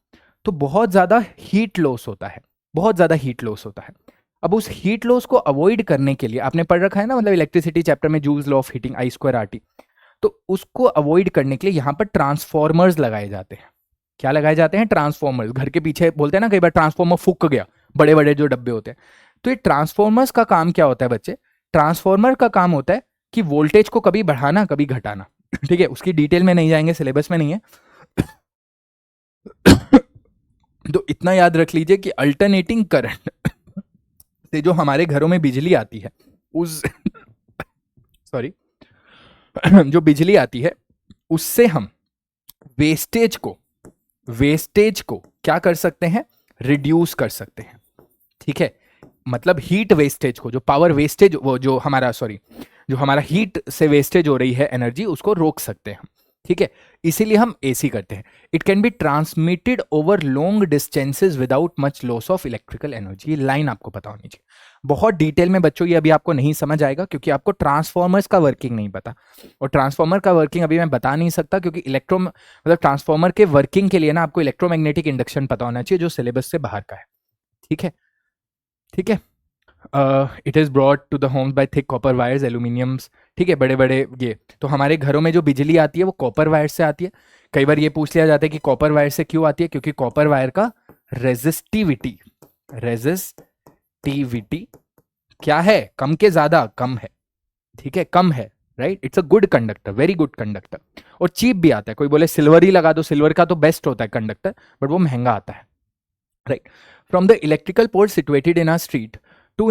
तो बहुत ज़्यादा हीट लॉस होता है, बहुत ज़्यादा हीट लॉस होता है। अब उस हीट लॉस को अवॉइड करने के लिए, आपने पढ़ रखा है ना, मतलब इलेक्ट्रिसिटी चैप्टर में joules law of heating I²RT, तो उसको अवॉइड करने के लिए यहाँ पर ट्रांसफॉर्मर्स लगाए जाते हैं। क्या लगाए जाते हैं, ट्रांसफॉर्मर्स, घर के पीछे बोलते हैं ना कई बार ट्रांसफॉर्मर फूक गया, बड़े बड़े जो डब्बे होते हैं, तो ये ट्रांसफॉर्मर्स का काम क्या होता है बच्चे, ट्रांसफॉर्मर का काम होता है कि वोल्टेज को कभी बढ़ाना कभी घटाना, ठीक है, उसकी डिटेल में नहीं जाएंगे, सिलेबस में नहीं है, तो इतना याद रख लीजिए कि अल्टरनेटिंग करंट से जो हमारे घरों में बिजली आती है उस सॉरी जो बिजली आती है उससे हम वेस्टेज को क्या कर सकते हैं, रिड्यूस कर सकते हैं, ठीक है, मतलब हीट वेस्टेज को, जो पावर वेस्टेज, वो जो हमारा जो हमारा हीट से वेस्टेज हो रही है एनर्जी, उसको रोक सकते हैं हम, ठीक है। इसीलिए हम एसी करते हैं। It can be transmitted over long distances without much loss of electrical energy. ये लाइन आपको पता होनी चाहिए। बहुत डिटेल में बच्चों ये अभी आपको नहीं समझ आएगा क्योंकि आपको ट्रांसफॉर्मर्स का वर्किंग नहीं पता, और ट्रांसफॉर्मर का वर्किंग अभी मैं बता नहीं सकता क्योंकि मतलब ट्रांसफॉर्मर के वर्किंग के लिए ना आपको इलेक्ट्रोमैग्नेटिक इंडक्शन पता होना चाहिए जो सिलेबस से बाहर का है, ठीक है। ठीक है, it is brought to the homes by thick copper wires, aluminiums, ठीक है, बड़े बड़े ये। तो हमारे घरों में जो बिजली आती है वो कॉपर वायर से आती है। कई बार ये पूछ लिया जाता है कि कॉपर वायर से क्यों आती है, क्योंकि कॉपर वायर का रेजिस्टिविटी क्या है, कम के ज्यादा, कम है, ठीक है, कम है, right. It's a good conductor, very good conductor, और चीप भी आता है। कोई बोले सिल्वर ही लगा दो, सिल्वर का तो बेस्ट होता है कंडक्टर, बट वो महंगा आता है, right. From the electrical pole situated in our street, two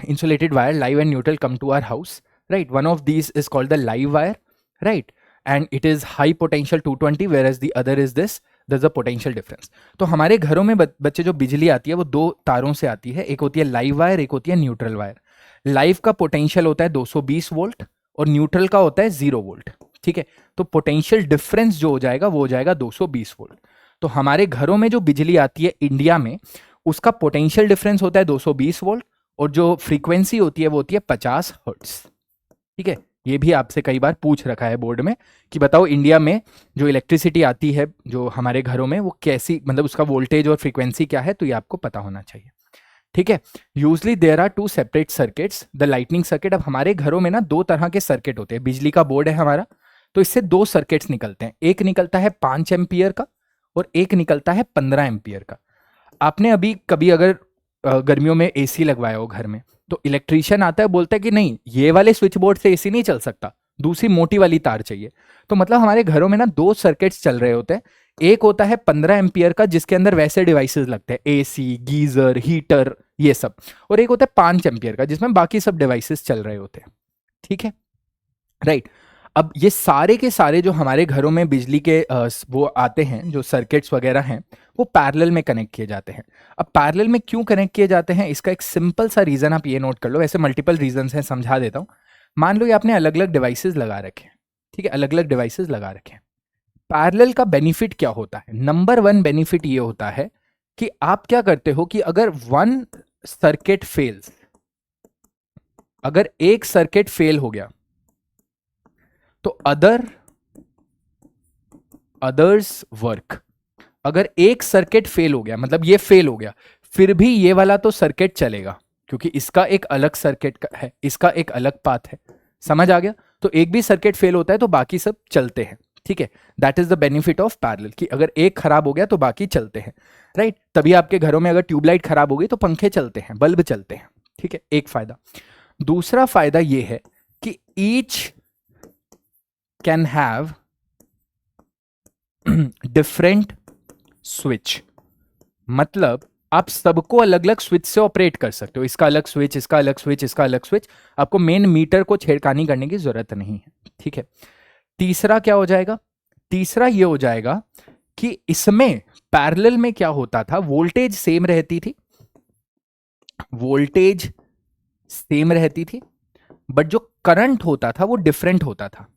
insulated wire, live and neutral, come to our house, right? One of these is called the live wire, right? And it is high potential 220, whereas the other is this. There's a potential difference. तो हमारे घरों में बच्चे जो बिजली आती है वो दो तारों से आती है, एक होती है लाइव वायर, एक होती है न्यूट्रल वायर। लाइव का पोटेंशियल होता है 220 वोल्ट और न्यूट्रल का होता है 0 वोल्ट, ठीक है। तो पोटेंशियल डिफरेंस जो हो जाएगा वो हो जाएगा 220 वोल्ट। तो हमारे घरों में जो बिजली आती है इंडिया में, उसका पोटेंशियल डिफरेंस होता है 220 वोल्ट, और जो फ्रीक्वेंसी होती है वो होती है 50 हर्ट्ज, ठीक है। ये भी आपसे कई बार पूछ रखा है बोर्ड में कि बताओ इंडिया में जो इलेक्ट्रिसिटी आती है जो हमारे घरों में वो कैसी, मतलब उसका वोल्टेज और फ्रीक्वेंसी क्या है, तो ये आपको पता होना चाहिए, ठीक है। Usually there are two separate circuits, the lighting circuit. अब हमारे घरों में ना दो तरह के सर्किट होते हैं। बिजली का बोर्ड है हमारा, तो इससे दो सर्किट्स निकलते हैं। एक निकलता है 5 एम्पियर का और एक निकलता है 15 एम्पियर का। आपने अभी कभी अगर गर्मियों में एसी लगवाया हो घर में, तो इलेक्ट्रीशियन आता है, बोलता है कि नहीं ये वाले स्विच बोर्ड से एसी नहीं चल सकता, दूसरी मोटी वाली तार चाहिए। तो मतलब हमारे घरों में ना दो सर्किट्स चल रहे होते हैं। एक होता है 15 एम्पियर का जिसके अंदर वैसे डिवाइसेस लगते हैं, एसी, गीजर, हीटर, ये सब, और एक होता है 5 एम्पियर का जिसमें बाकी सब डिवाइसेस चल रहे होते हैं, ठीक है, राइट। अब ये सारे के सारे जो हमारे घरों में बिजली के वो आते हैं, जो सर्किट्स वगैरह हैं, वो पैरेलल में कनेक्ट किए जाते हैं। अब पैरेलल में क्यों कनेक्ट किए जाते हैं, इसका एक सिंपल सा रीजन आप ये नोट कर लो। ऐसे मल्टीपल रीजंस हैं, समझा देता हूँ। मान लो ये आपने अलग अलग डिवाइसेस लगा रखे हैं, ठीक है, अलग अलग डिवाइसेस लगा रखे हैं। पैरेलल का बेनिफिट क्या होता है? नंबर 1 बेनिफिट ये होता है कि आप क्या करते हो कि अगर वन सर्किट फेल्स, अगर एक सर्किट फेल हो गया तो अदर्स वर्क। अगर एक सर्किट फेल हो गया, मतलब ये फेल हो गया, फिर भी ये वाला तो सर्किट चलेगा क्योंकि इसका एक अलग सर्किट है, इसका एक अलग पाथ है। समझ आ गया? तो एक भी सर्किट फेल होता है तो बाकी सब चलते हैं, ठीक है। That is the benefit of parallel कि अगर एक खराब हो गया तो बाकी चलते हैं, राइट। तभी आपके घरों में अगर ट्यूबलाइट खराब हो गई तो पंखे चलते हैं, बल्ब चलते हैं, ठीक है, एक फायदा। दूसरा फायदा ये है कि each can have different switch, मतलब आप सबको अलग अलग स्विच से ऑपरेट कर सकते हो। इसका अलग स्विच, इसका अलग स्विच, इसका अलग स्विच। आपको मेन मीटर को छेड़खानी करने की जरूरत नहीं है, ठीक है। तीसरा क्या हो जाएगा? तीसरा ये हो जाएगा कि इसमें पैरेलल में क्या होता था, वोल्टेज सेम रहती थी, वोल्टेज सेम रहती थी, बट जो करंट होता था वो डिफरेंट होता था।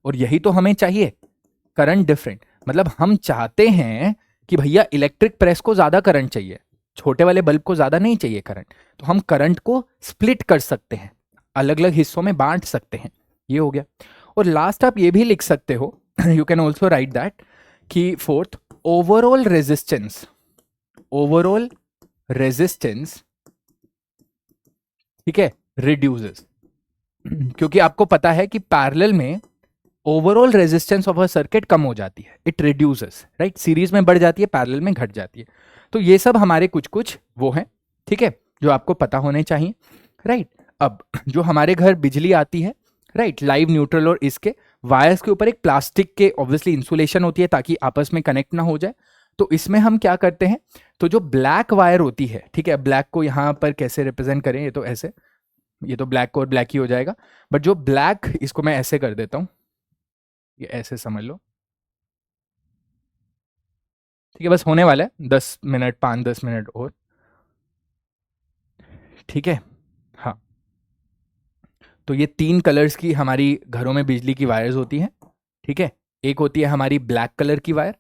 और यही तो हमें चाहिए, करंट डिफरेंट। मतलब हम चाहते हैं कि भैया इलेक्ट्रिक प्रेस को ज्यादा करंट चाहिए, छोटे वाले बल्ब को ज्यादा नहीं चाहिए करंट, तो हम करंट को स्प्लिट कर सकते हैं, अलग अलग हिस्सों में बांट सकते हैं। ये हो गया। और लास्ट आप ये भी लिख सकते हो, you can also right that, कि फोर्थ, ओवरऑल रेजिस्टेंस, ठीक है, रिड्यूसेस। क्योंकि आपको पता है कि पैरेलल में overall resistance of a circuit कम हो जाती है, इट रिड्यूसेस, राइट। सीरीज में बढ़ जाती है, पैरेलल में घट जाती है। तो ये सब हमारे कुछ कुछ वो हैं, ठीक है, जो आपको पता होने चाहिए, राइट। अब जो हमारे घर बिजली आती है, राइट, लाइव, न्यूट्रल और इसके वायर्स के ऊपर एक प्लास्टिक के ऑब्वियसली इंसुलेशन होती है ताकि आपस में कनेक्ट ना हो जाए। तो इसमें हम क्या करते हैं, तो जो ब्लैक वायर होती है, ठीक है, ब्लैक को यहां पर कैसे रिप्रेजेंट करें, ये तो ऐसे, ये तो ब्लैक और ब्लैक ही हो जाएगा, बट जो ब्लैक, इसको मैं ऐसे कर देता हूं, ये ऐसे समझ लो, ठीक है। बस होने वाला है 10 मिनट, 5-10 मिनट और, ठीक है, हाँ। तो ये 3 कलर्स की हमारी घरों में बिजली की वायर्स होती हैं, ठीक है। एक होती है हमारी ब्लैक कलर की वायर,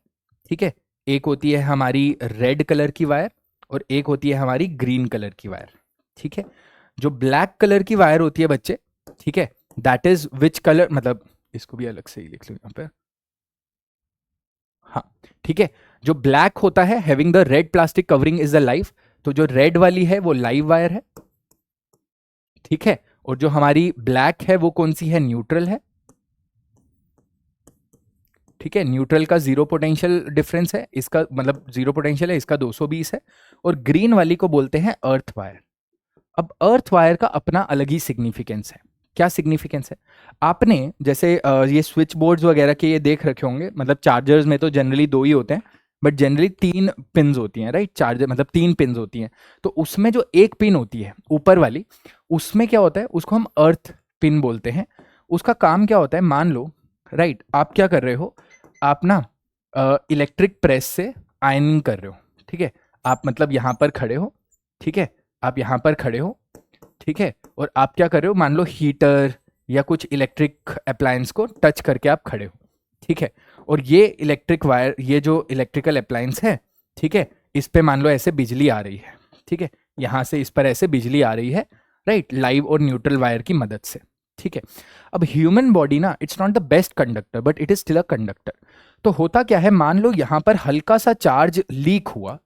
ठीक है, एक होती है हमारी रेड कलर की वायर, और एक होती है हमारी ग्रीन कलर की वायर, ठीक है। जो ब्लैक कलर की वायर होती है बच्चे, ठीक है, दैट इज विच कलर, मतलब इसको भी अलग से ही लिख लो यहाँ पे, हाँ, ठीक है। जो ब्लैक होता है having the red plastic covering is the live, तो जो रेड वाली है वो लाइव वायर है, ठीक है। और जो हमारी ब्लैक है वो कौन सी है, न्यूट्रल है, ठीक है। न्यूट्रल का 0 पोटेंशियल डिफरेंस है, इसका मतलब 0 पोटेंशियल है, इसका 220 है। और ग्रीन वाली को बोलते हैं अर्थ वायर। अब अर्थ वायर का अपना अलग ही सिग्निफिकेंस है। क्या सिग्निफिकेंस है, आपने जैसे ये स्विच बोर्ड्स वगैरह के ये देख रखे होंगे, मतलब चार्जर्स में तो जनरली 2 ही होते हैं, बट जनरली 3 पिन्स होती हैं, राइट। चार्जर मतलब 3 पिन्स होती हैं, तो उसमें जो एक पिन होती है ऊपर वाली, उसमें क्या होता है, उसको हम अर्थ पिन बोलते हैं। उसका काम क्या होता है, मान लो, राइट, आप क्या कर रहे हो, आप ना इलेक्ट्रिक प्रेस से आयनिंग कर रहे हो, ठीक है। आप मतलब यहाँ पर खड़े हो, ठीक है, आप यहाँ पर खड़े हो, ठीक है, और आप क्या कर रहे हो, मान लो हीटर या कुछ इलेक्ट्रिक अप्लायंस को टच करके आप खड़े हो, ठीक है। और ये इलेक्ट्रिक वायर, ये जो इलेक्ट्रिकल अप्लायंस है, ठीक है, इस पे मान लो ऐसे बिजली आ रही है, ठीक है, यहाँ से इस पर ऐसे बिजली आ रही है, राइट, लाइव और न्यूट्रल वायर की मदद से, ठीक है। अब ह्यूमन बॉडी ना, it's not the best conductor but it is still a conductor. तो होता क्या है, मान लो यहाँ पर हल्का सा चार्ज लीक हुआ,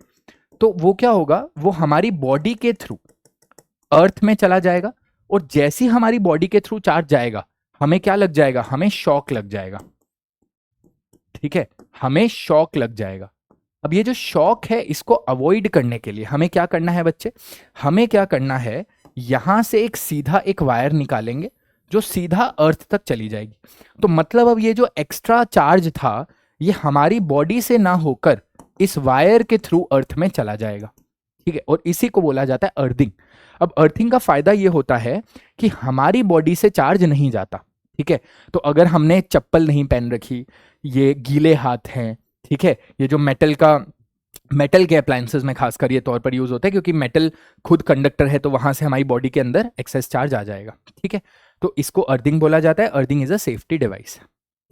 तो वो क्या होगा, वो हमारी बॉडी के थ्रू अर्थ में चला जाएगा, और जैसी हमारी बॉडी के थ्रू चार्ज जाएगा, हमें क्या लग जाएगा, हमें शॉक लग जाएगा, ठीक है, हमें शॉक लग जाएगा। अब ये जो शॉक है, इसको अवॉइड करने के लिए हमें क्या करना है बच्चे, हमें क्या करना है, यहां से एक सीधा एक वायर निकालेंगे जो सीधा अर्थ तक चली जाएगी। तो मतलब अब ये जो एक्स्ट्रा चार्ज था, ये हमारी बॉडी से ना होकर इस वायर के थ्रू अर्थ में चला जाएगा, ठीक है, और इसी को बोला जाता है अर्थिंग। अब अर्थिंग का फायदा ये होता है कि हमारी बॉडी से चार्ज नहीं जाता, ठीक है। तो अगर हमने चप्पल नहीं पहन रखी, ये गीले हाथ हैं, ठीक है, ये जो मेटल के अप्लायंसेस में खासकर ये तौर पर यूज होता है, क्योंकि मेटल खुद कंडक्टर है, तो वहां से हमारी बॉडी के अंदर एक्सेस चार्ज आ जाएगा, ठीक है। तो इसको अर्थिंग बोला जाता है, earthing is a safety device,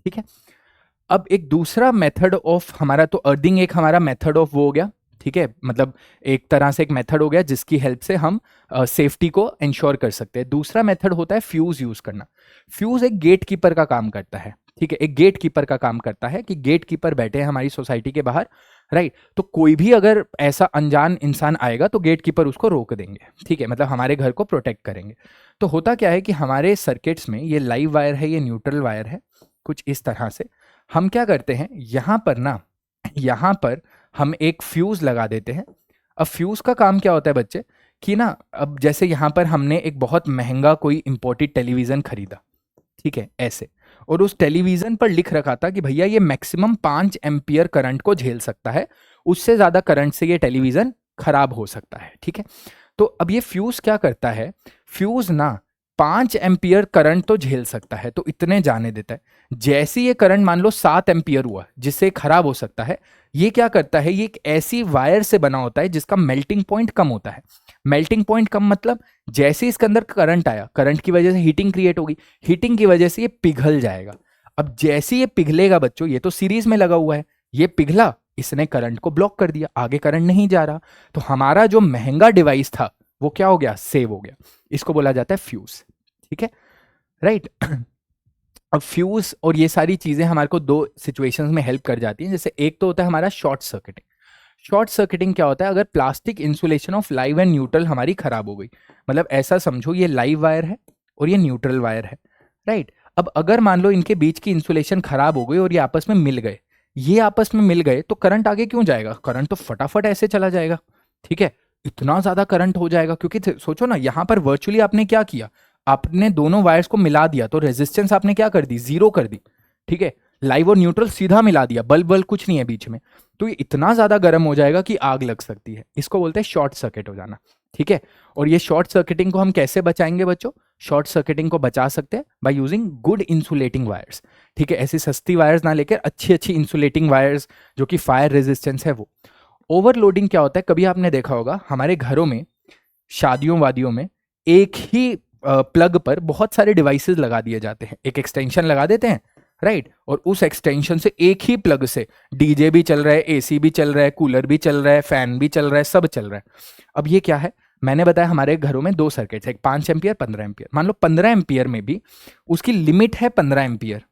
ठीक है। अब एक दूसरा मेथड ऑफ हमारा, तो अर्थिंग एक हमारा मेथड ऑफ वो हो गया, ठीक है, मतलब एक तरह से एक मेथड हो गया जिसकी हेल्प से हम सेफ्टी को इंश्योर कर सकते हैं। दूसरा मेथड होता है फ्यूज यूज करना। फ्यूज एक गेट कीपर का काम करता है, ठीक है, एक गेट कीपर का काम करता है कि गेट कीपर बैठे हैं हमारी सोसाइटी के बाहर, राइट, तो कोई भी अगर ऐसा अनजान इंसान आएगा तो गेट कीपर उसको रोक देंगे, ठीक है, मतलब हमारे घर को प्रोटेक्ट करेंगे। तो होता क्या है कि हमारे सर्किट्स में ये लाइव वायर है, ये न्यूट्रल वायर है, कुछ इस तरह से हम क्या करते हैं, यहां पर ना, यहां पर हम एक फ्यूज लगा देते हैं। अब फ्यूज का काम क्या होता है बच्चे, कि ना, अब जैसे यहां पर हमने एक बहुत महंगा कोई इंपोर्टेड टेलीविजन खरीदा, ठीक है, ऐसे, और उस टेलीविजन पर लिख रखा था कि भैया ये मैक्सिमम 5 एम्पियर करंट को झेल सकता है, उससे ज्यादा करंट से ये टेलीविजन खराब हो सकता है, ठीक है। तो अब ये फ्यूज क्या करता है, फ्यूज ना 5 एम्पियर करंट तो झेल सकता है, तो इतने जाने देता है। जैसे ये करंट मान लो 7 एम्पियर हुआ, जिससे खराब हो सकता है, ये क्या करता है, ये एक ऐसी वायर से बना होता है जिसका मेल्टिंग पॉइंट कम होता है। मेल्टिंग पॉइंट कम मतलब जैसे इसके अंदर करंट आया, करंट की वजह से हीटिंग क्रिएट होगी, हीटिंग की वजह से ये पिघल जाएगा। अब जैसे ये पिघलेगा बच्चों, ये तो सीरीज में लगा हुआ है, ये पिघला, इसने करंट को ब्लॉक कर दिया, आगे करंट नहीं जा रहा, तो हमारा जो महंगा डिवाइस था वो क्या हो गया, सेव हो गया। इसको बोला जाता है फ्यूज, ठीक है, राइट। अब फ्यूज और ये सारी चीजें हमारे को 2 सिचुएशंस में हेल्प कर जाती हैं। जैसे एक तो होता है हमारा शॉर्ट सर्किटिंग। शॉर्ट सर्किटिंग क्या होता है, अगर plastic insulation of live and neutral हमारी खराब हो गई, मतलब ऐसा समझो ये लाइव वायर है और ये न्यूट्रल वायर है, राइट। अब अगर मान लो इनके बीच की इंसुलेशन खराब हो गई और ये आपस में मिल गए, ये आपस में मिल गए, तो करंट आगे क्यों जाएगा, करंट तो फटाफट ऐसे चला जाएगा, ठीक है, इतना ज्यादा करंट हो जाएगा। क्योंकि सोचो ना, यहां पर वर्चुअली आपने क्या किया, आपने दोनों वायर्स को मिला दिया, तो रेजिस्टेंस आपने क्या कर दी, 0 कर दी, ठीक है, लाइव और न्यूट्रल सीधा मिला दिया, बल्ब बल्ब कुछ नहीं है बीच में, तो ये इतना ज्यादा गर्म हो जाएगा कि आग लग सकती है। इसको बोलते हैं शॉर्ट सर्किट हो जाना, ठीक है। और ये शॉर्ट सर्किटिंग को हम कैसे बचाएंगे बच्चों, शॉर्ट सर्किटिंग को बचा सकते हैं by using good insulating wires, ठीक है, ऐसी सस्ती वायर्स ना लेकर अच्छी अच्छी इंसुलेटिंग वायर्स जो कि फायर रेजिस्टेंस है वो। ओवरलोडिंग क्या होता है, कभी आपने देखा होगा हमारे घरों में शादियों वादियों में एक ही प्लग पर बहुत सारे डिवाइसेस लगा दिए जाते हैं, एक एक्सटेंशन लगा देते हैं, राइट, और उस एक्सटेंशन से एक ही प्लग से डीजे भी चल रहा है, एसी भी चल रहा है, कूलर भी चल रहा है, फैन भी चल रहा है, सब चल रहा है। अब ये क्या है, मैंने बताया हमारे घरों में 2 सर्किट्स, एक 5 एम्पियर 15 एम्पियर। मान लो 15 एम्पियर में भी उसकी लिमिट है 15 एम्पियर,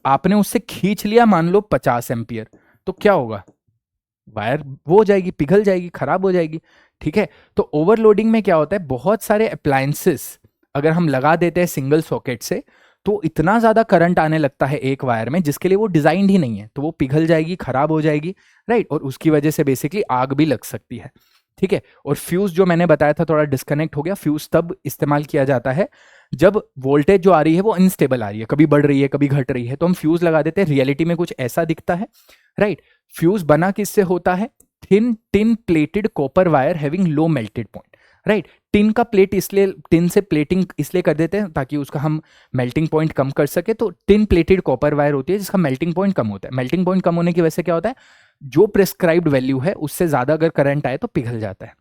आपने उससे खींच लिया मान लो 50 एम्पियर, तो क्या होगा, वायर वो हो जाएगी, पिघल जाएगी, खराब हो जाएगी। ठीक है, तो ओवरलोडिंग में क्या होता है, बहुत सारे अप्लायंसेस अगर हम लगा देते हैं सिंगल सॉकेट से, तो इतना ज्यादा करंट आने लगता है एक वायर में जिसके लिए वो डिजाइंड ही नहीं है, तो वो पिघल जाएगी, खराब हो जाएगी, राइट, और उसकी वजह से बेसिकली आग भी लग सकती है। ठीक है, और फ्यूज जो मैंने बताया था थोड़ा डिस्कनेक्ट हो गया, फ्यूज तब इस्तेमाल किया जाता है जब वोल्टेज जो आ रही है वो अनस्टेबल आ रही है, कभी बढ़ रही है कभी घट रही है, तो हम फ्यूज लगा देते हैं, रियलिटी में कुछ ऐसा दिखता है, राइट। फ्यूज बना किससे होता है, thin tin plated copper wire having low melted point, right. Tin का प्लेट इसलिए, टिन से प्लेटिंग इसलिए कर देते हैं ताकि उसका हम मेल्टिंग पॉइंट कम कर सके, तो टिन प्लेटेड कॉपर वायर होती है जिसका मेल्टिंग पॉइंट कम होता है। मेल्टिंग पॉइंट कम होने की वजह से क्या होता है, जो प्रेस्क्राइब्ड वैल्यू है उससे ज्यादा अगर करंट आए तो पिघल जाता है।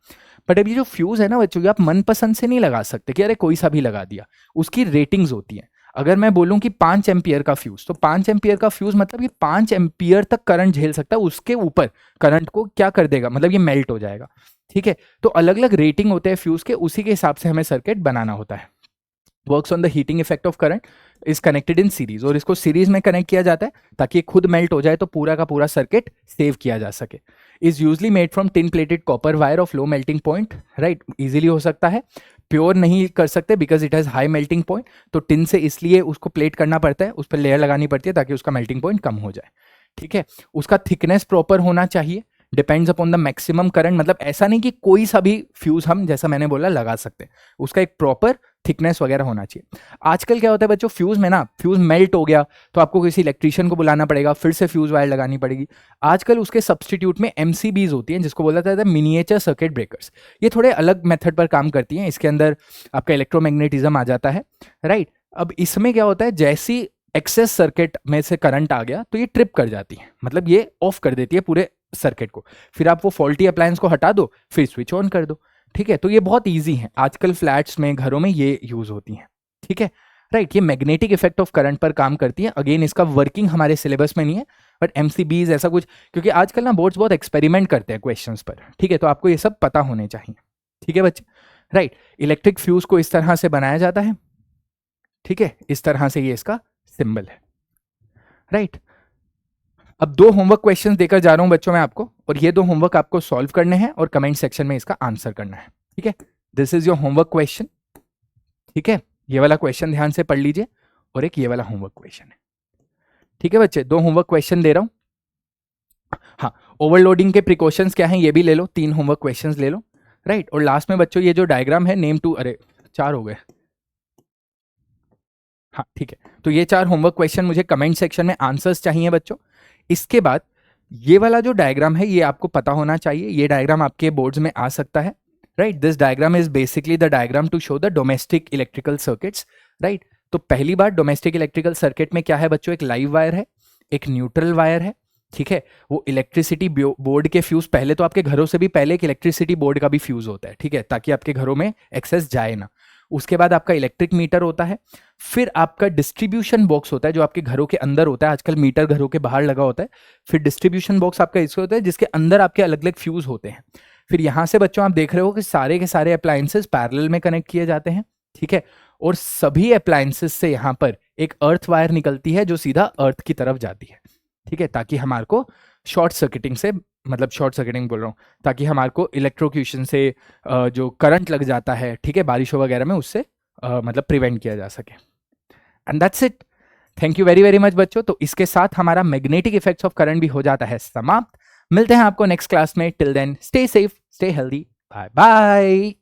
बट अब ये जो फ्यूज है ना बच्चों, ये आप मनपसंद से नहीं लगा सकते कि अरे कोई सा भी लगा दिया, उसकी रेटिंग्स होती है। अगर मैं बोलूं कि 5 एम्पियर का फ्यूज, तो 5 एम्पियर का फ्यूज मतलब कि 5 एम्पियर तक करंट झेल सकता है, उसके ऊपर करंट को क्या कर देगा, मतलब ये मेल्ट हो जाएगा। ठीक है, तो अलग अलग रेटिंग होते हैं फ्यूज के, उसी के हिसाब से हमें सर्किट बनाना होता है। Works on the heating effect of current, is connected in series, और इसको सीरीज में कनेक्ट किया जाता है ताकि खुद मेल्ट हो जाए तो पूरा का पूरा सर्किट सेव किया जा सके। Is usually made from tin plated copper wire of low melting point, right, easily हो सकता है, प्योर नहीं कर सकते because it has high melting point, तो टिन से इसलिए उसको प्लेट करना पड़ता है, उस पर लेयर लगानी पड़ती है ताकि उसका मेल्टिंग पॉइंट कम हो जाए। ठीक है, उसका थिकनेस प्रॉपर होना चाहिए, depends upon the maximum current, मतलब ऐसा नहीं कि कोई सा भी फ्यूज हम जैसा मैंने बोला लगा सकते हैं, उसका एक प्रॉपर थिकनेस वगैरह होना चाहिए। आजकल क्या होता है बच्चों, फ्यूज में ना, फ्यूज मेल्ट हो गया तो आपको किसी इलेक्ट्रिशियन को बुलाना पड़ेगा, फिर से फ्यूज वायर लगानी पड़ेगी। आजकल उसके सब्सटीट्यूट में एमसीबीज होती हैं जिसको बोला जाता है मिनिएचर सर्किट ब्रेकर्स, ये थोड़े अलग मेथड पर काम करती हैं, इसके अंदर आपका इलेक्ट्रोमैग्नेटिज्म आ जाता है, राइट। अब इसमें क्या होता है, जैसी एक्सेस सर्किट में से करंट आ गया तो ये ट्रिप कर जाती है, मतलब ये ऑफ कर देती है पूरे सर्किट को, फिर आप वो फॉल्टी अप्लायंस को हटा दो, फिर स्विच ऑन कर दो। ठीक है, तो ये बहुत इजी है, आजकल फ्लैट्स में घरों में ये यूज होती हैं। ठीक है, राइट, ये मैग्नेटिक इफेक्ट ऑफ करंट पर काम करती है। अगेन इसका वर्किंग हमारे सिलेबस में नहीं है, बट एमसीबीज ऐसा कुछ, क्योंकि आजकल ना बोर्ड्स बहुत एक्सपेरिमेंट करते हैं क्वेश्चंस पर। ठीक है, तो आपको ये सब पता होने चाहिए। ठीक है बच्चे, राइट। इलेक्ट्रिक फ्यूज को इस तरह से बनाया जाता है, ठीक है, इस तरह से ये इसका सिंबल है, राइट। अब 2 होमवर्क क्वेश्चन देकर जा रहा हूं बच्चों मैं आपको, और ये 2 होमवर्क आपको सॉल्व करने हैं और कमेंट सेक्शन में इसका आंसर करना है। ठीक है, this is your homework question. ठीक है, ये वाला क्वेश्चन ध्यान से पढ़ लीजिए, और एक ये वाला होमवर्क क्वेश्चन है। ठीक है बच्चे, 2 होमवर्क क्वेश्चन दे रहा हूं। हाँ, ओवरलोडिंग के प्रिकॉशंस क्या हैं ये भी ले लो, 3 होमवर्क क्वेश्चन ले लो, राइट। और लास्ट में बच्चों ये जो डायग्राम है नेम टू, अरे 4 हो गए, हाँ ठीक है, तो ये 4 होमवर्क क्वेश्चन मुझे कमेंट सेक्शन में आंसर्स चाहिए बच्चों। इसके बाद ये वाला जो डायग्राम है ये आपको पता होना चाहिए, ये डायग्राम आपके बोर्ड्स में आ सकता है, right. This diagram is basically the diagram to show the domestic electrical circuits, right. तो पहली बात, डोमेस्टिक इलेक्ट्रिकल सर्किट में क्या है बच्चों, एक लाइव वायर है, एक न्यूट्रल वायर है, ठीक है। वो इलेक्ट्रिसिटी बोर्ड के फ्यूज, पहले तो आपके घरों से भी पहले एक इलेक्ट्रिसिटी बोर्ड का भी फ्यूज होता है, ठीक है, ताकि आपके घरों में एक्सेस जाए ना। उसके बाद आपका इलेक्ट्रिक मीटर होता है, फिर आपका डिस्ट्रीब्यूशन बॉक्स होता है जो आपके घरों के अंदर होता है, आजकल मीटर घरों के बाहर लगा होता है। फिर डिस्ट्रीब्यूशन बॉक्स आपका इसका होता है जिसके अंदर आपके अलग अलग फ्यूज होते हैं। फिर यहां से बच्चों आप देख रहे हो कि सारे के सारे अप्लायंसेस पैरेलल में कनेक्ट किए जाते हैं, ठीक है। और सभी अप्लायंसेस से यहाँ पर एक अर्थ वायर निकलती है जो सीधा अर्थ की तरफ जाती है, ठीक है, ताकि हमारे को शॉर्ट सर्किटिंग से, मतलब शॉर्ट सर्किटिंग बोल रहा हूँ, ताकि हमारे को इलेक्ट्रोक्यूशन से जो करंट लग जाता है, ठीक है, बारिशों वगैरह में, उससे मतलब प्रिवेंट किया जा सके। And that's it, thank you very very much बच्चों। तो इसके साथ हमारा मैग्नेटिक इफेक्ट्स ऑफ करंट भी हो जाता है समाप्त। मिलते हैं आपको नेक्स्ट क्लास में, till then stay safe, stay healthy, bye bye.